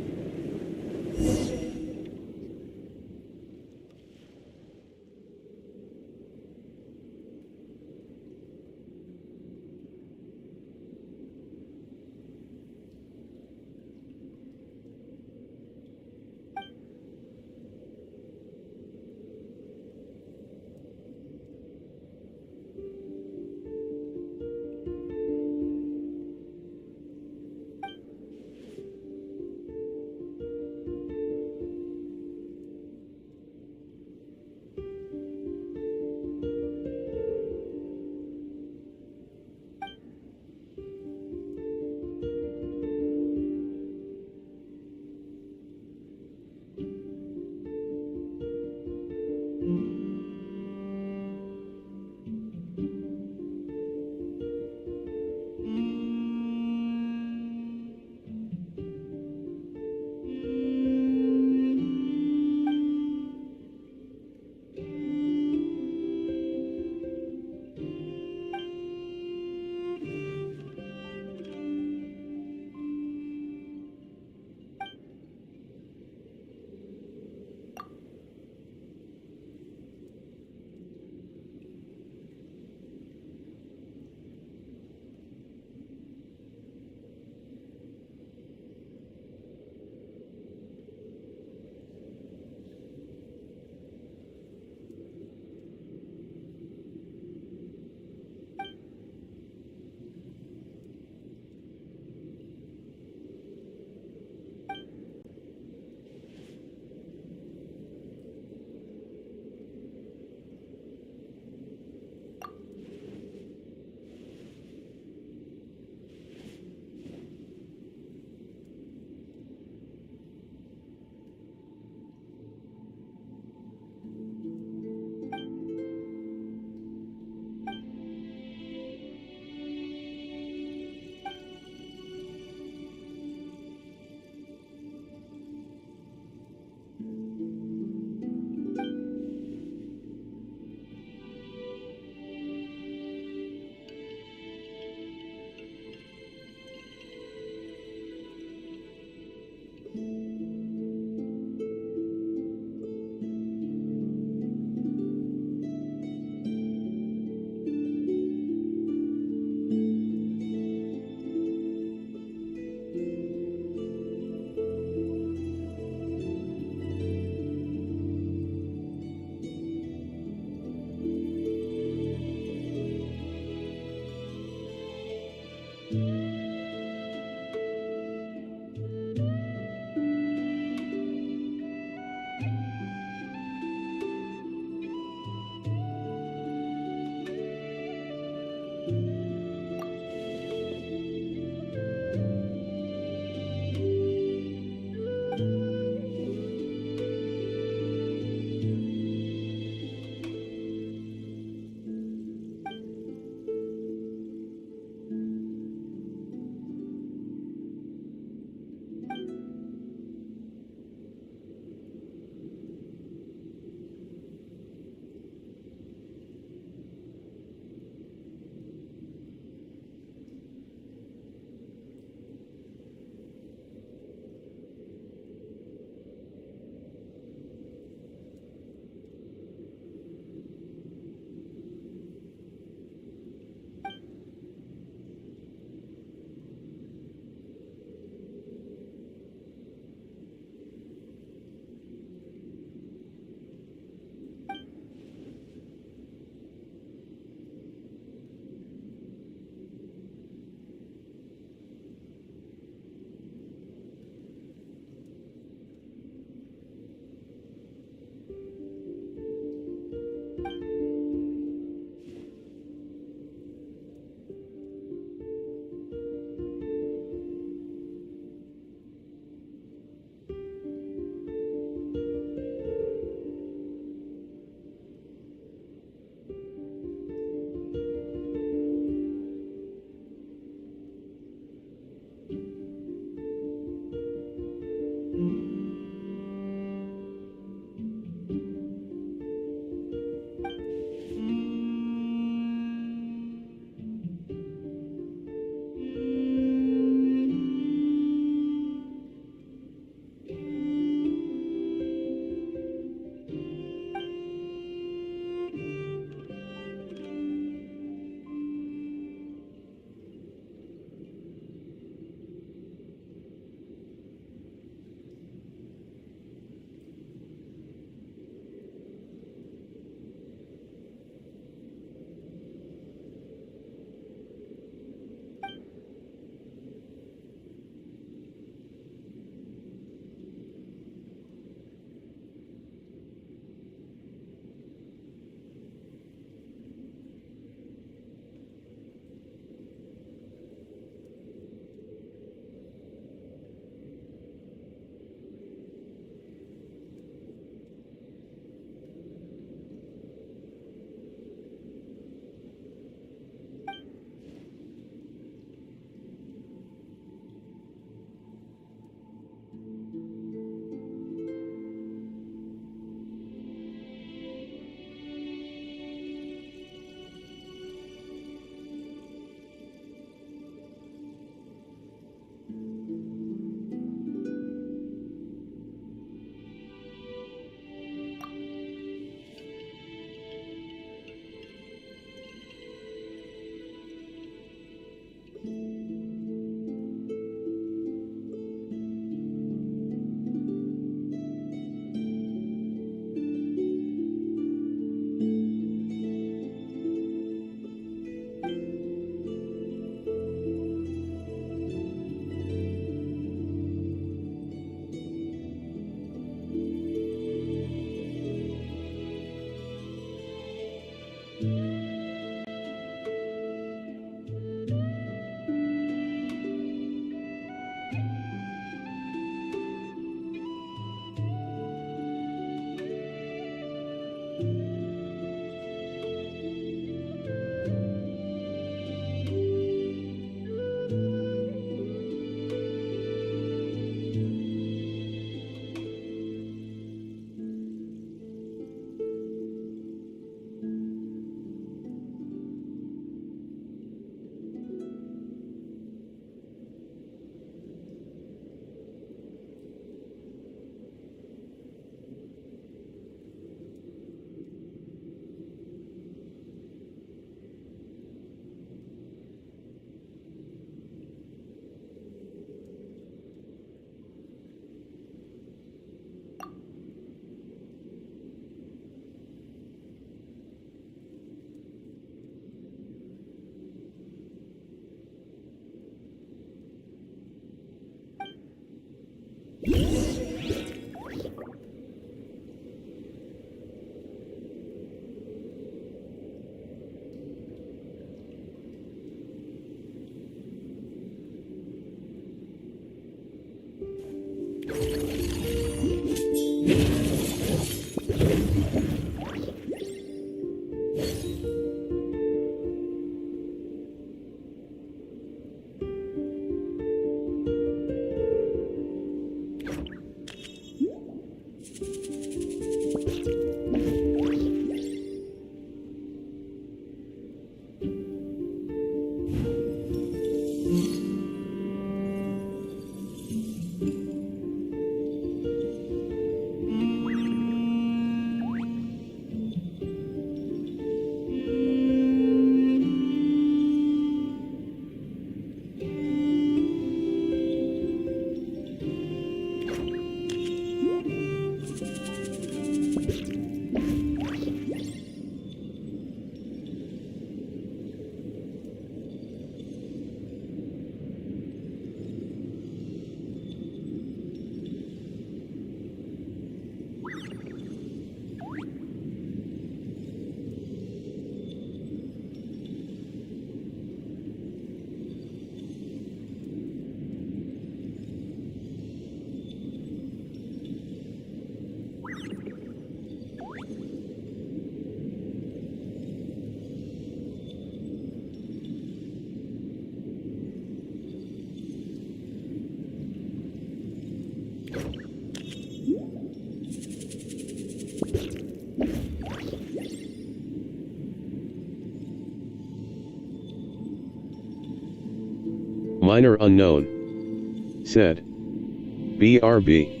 S1: Minor unknown. Said. BRB.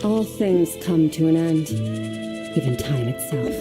S8: All things come to an end, even time itself.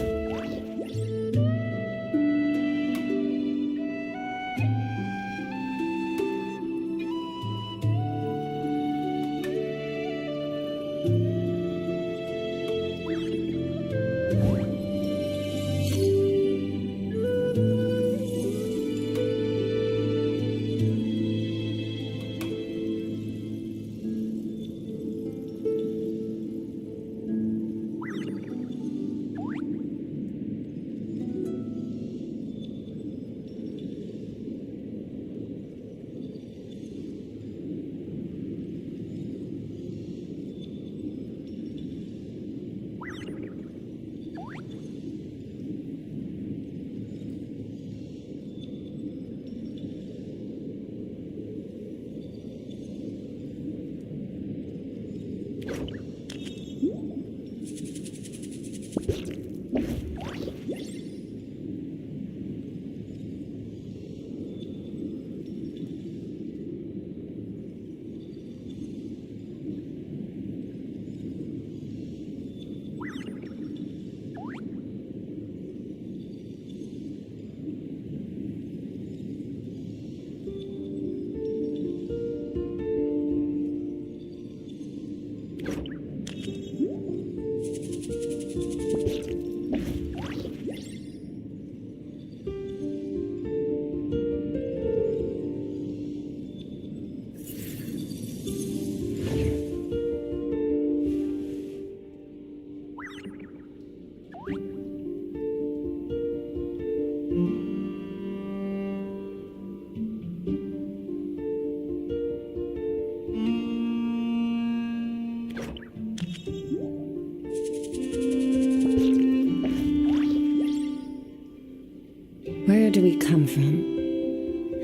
S8: Where do we come from?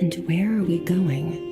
S8: And where are we going?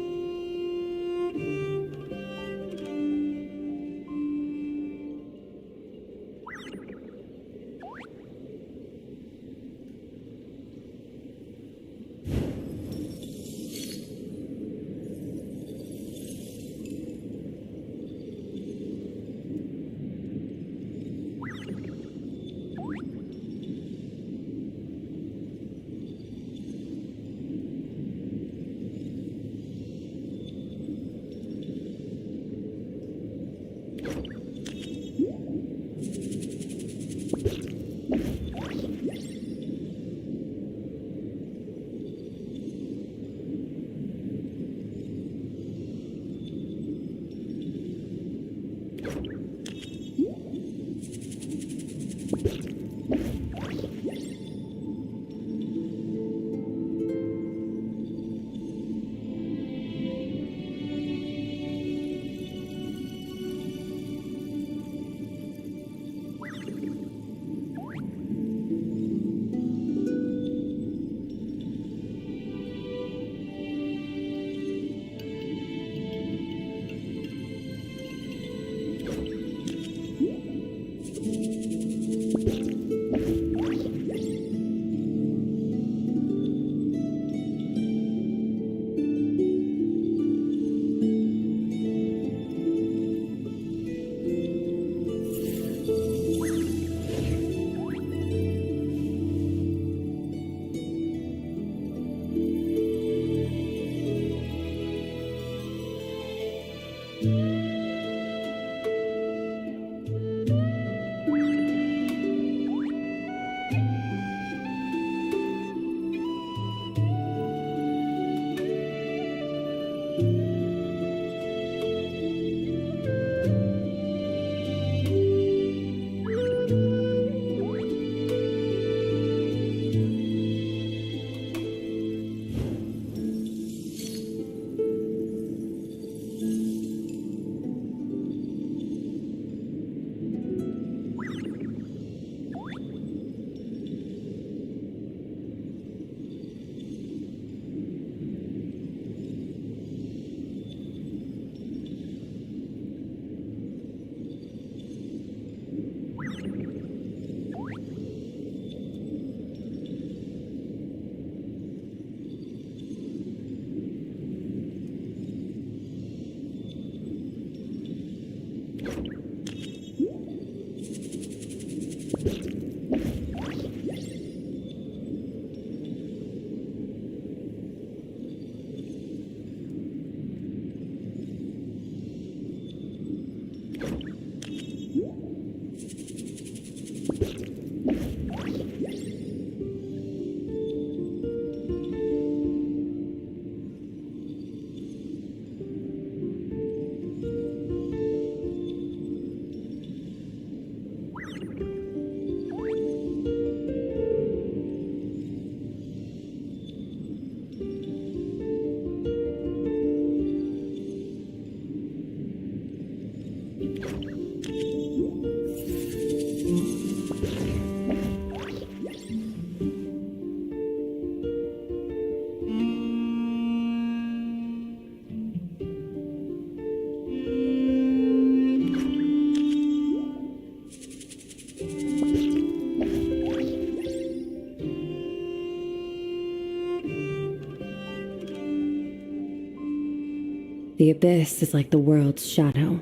S8: The abyss is like the world's shadow.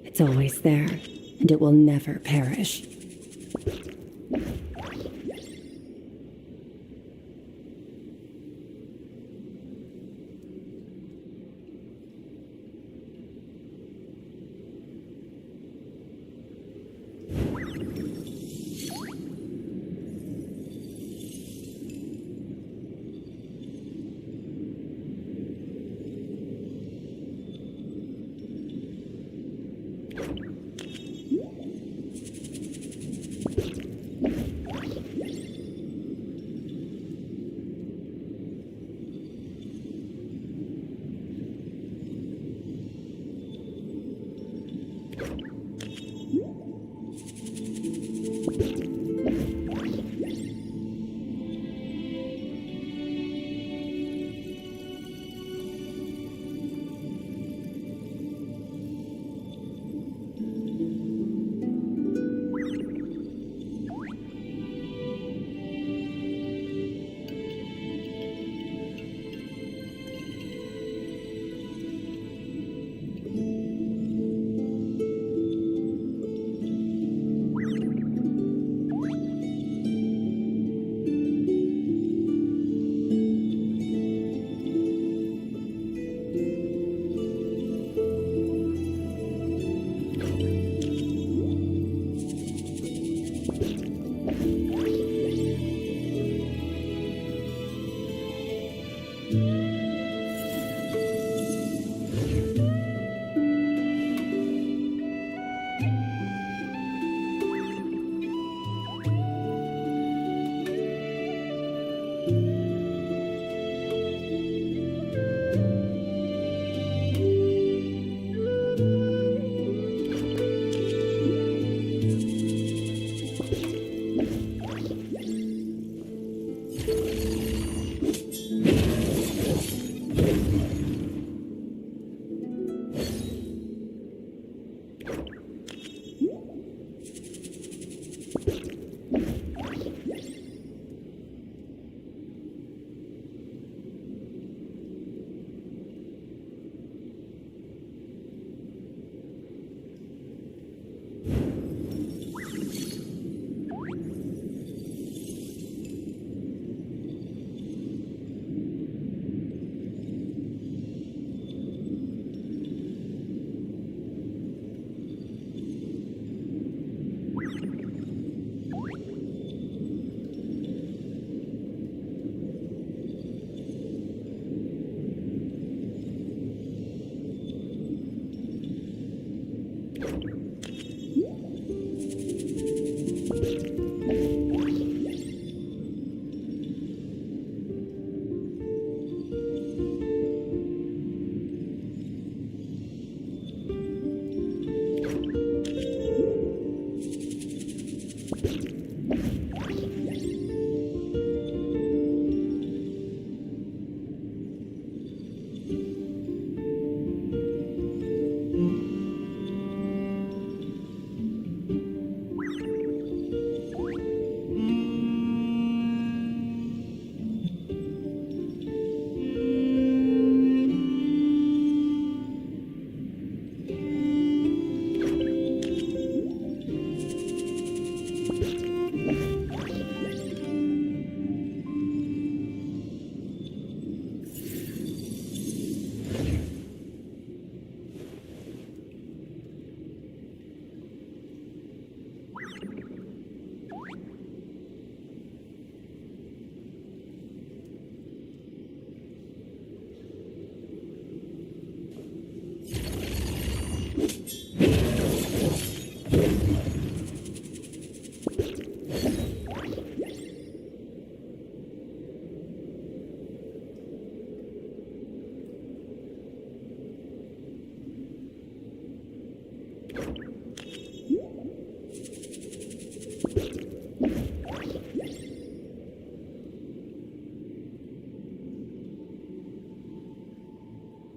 S8: It's always there, and it will never perish.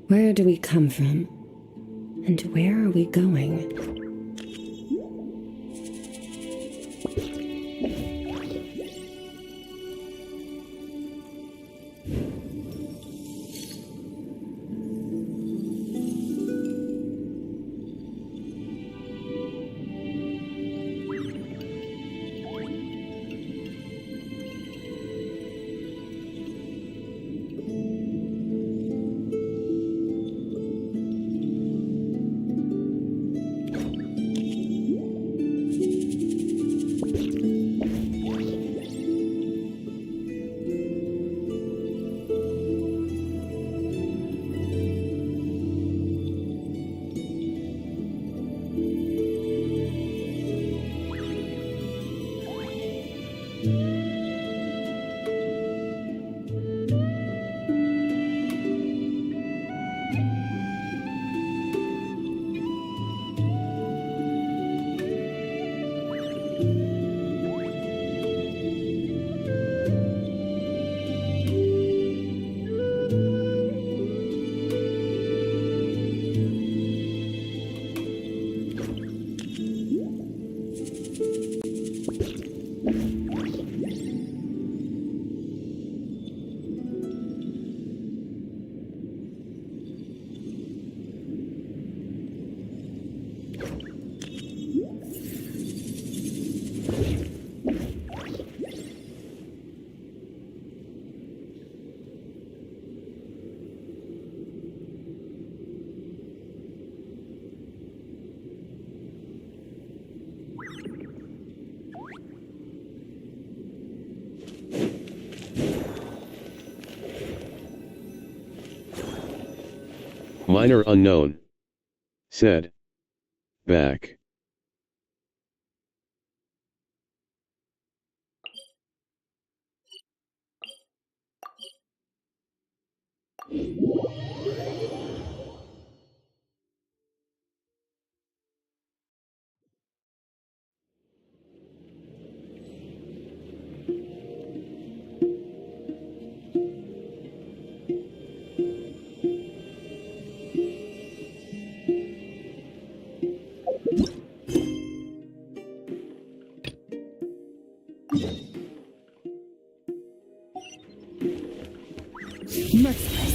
S8: Where do we come from? And where are we going?
S1: Minor unknown. Said. Back.
S3: Merciless.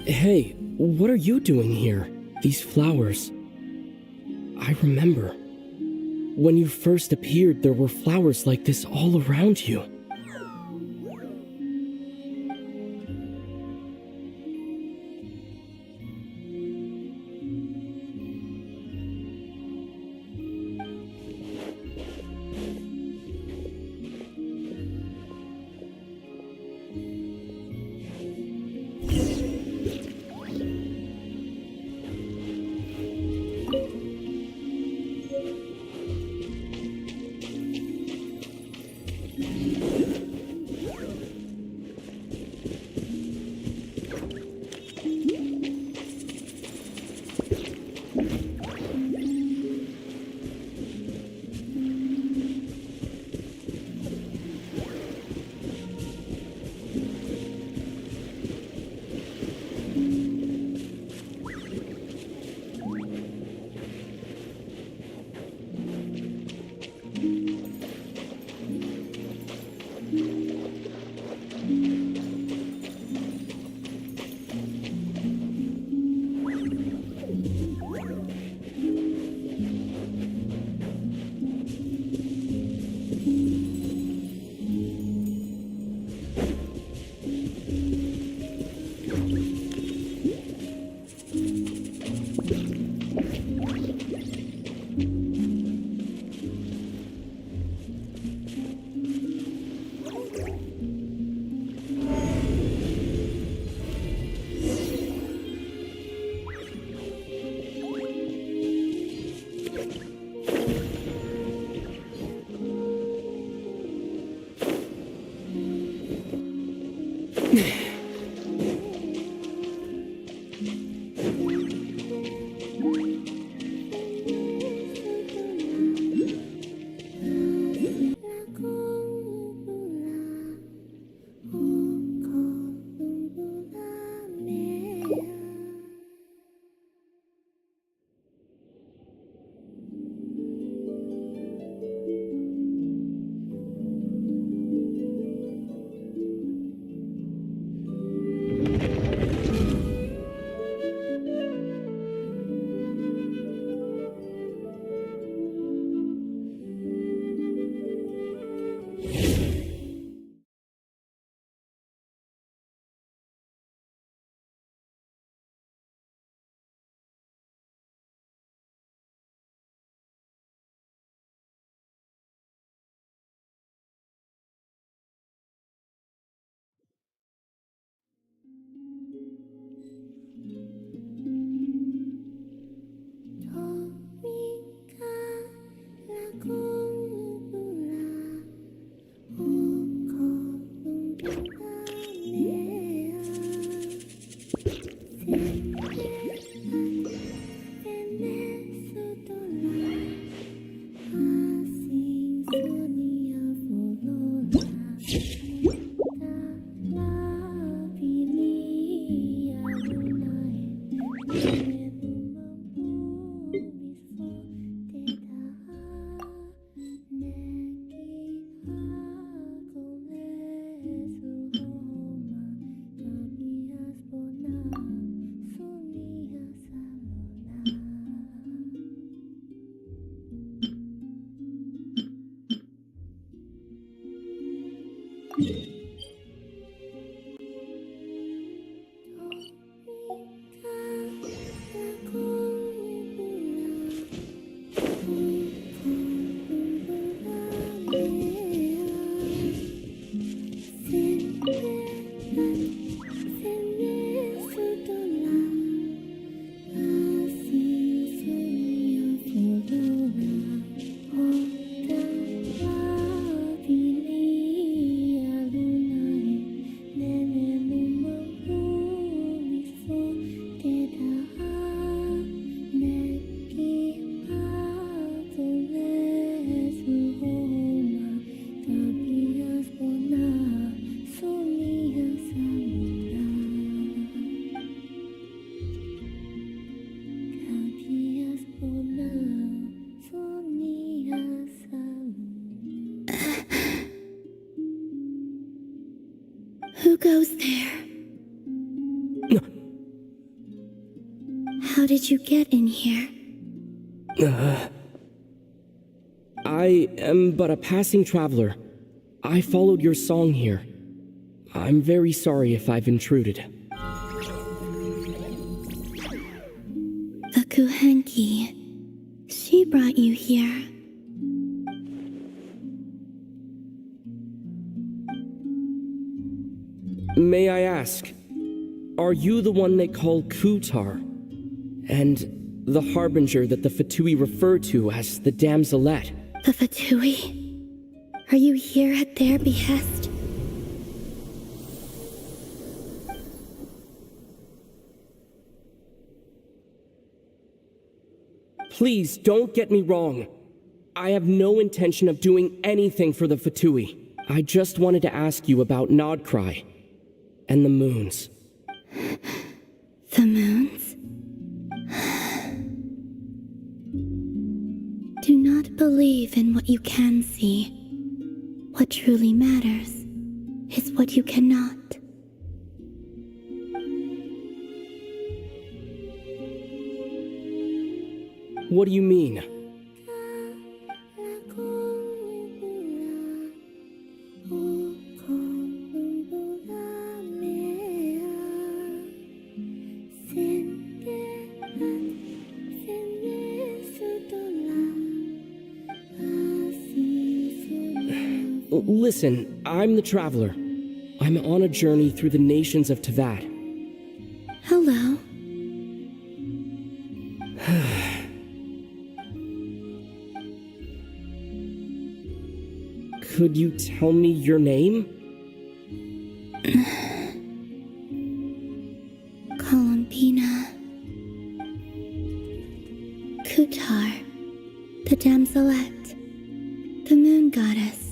S7: Hey, what are you doing here? These flowers. I remember. When you first appeared, there were flowers like this all around you.
S2: Who goes there? How did you get in here?
S7: I am but a passing traveler. I followed your song here. I'm very sorry if I've intruded.
S2: The Kuhenki. She brought you here.
S7: May I ask, are you the one they call Kutar? And the harbinger that the Fatui refer to as the Damselette?
S2: The Fatui? Are you here at their behest?
S7: Please, don't get me wrong. I have no intention of doing anything for the Fatui. I just wanted to ask you about Nodkrai and the moons.
S2: The moons? Do not believe in what you can see. What truly matters is what you cannot.
S7: What do you mean? Listen, I'm the traveler. I'm on a journey through the nations of Tavad.
S2: Hello.
S7: Could you tell me your name?
S2: Columbina. Kutar. The Damselette. The moon goddess.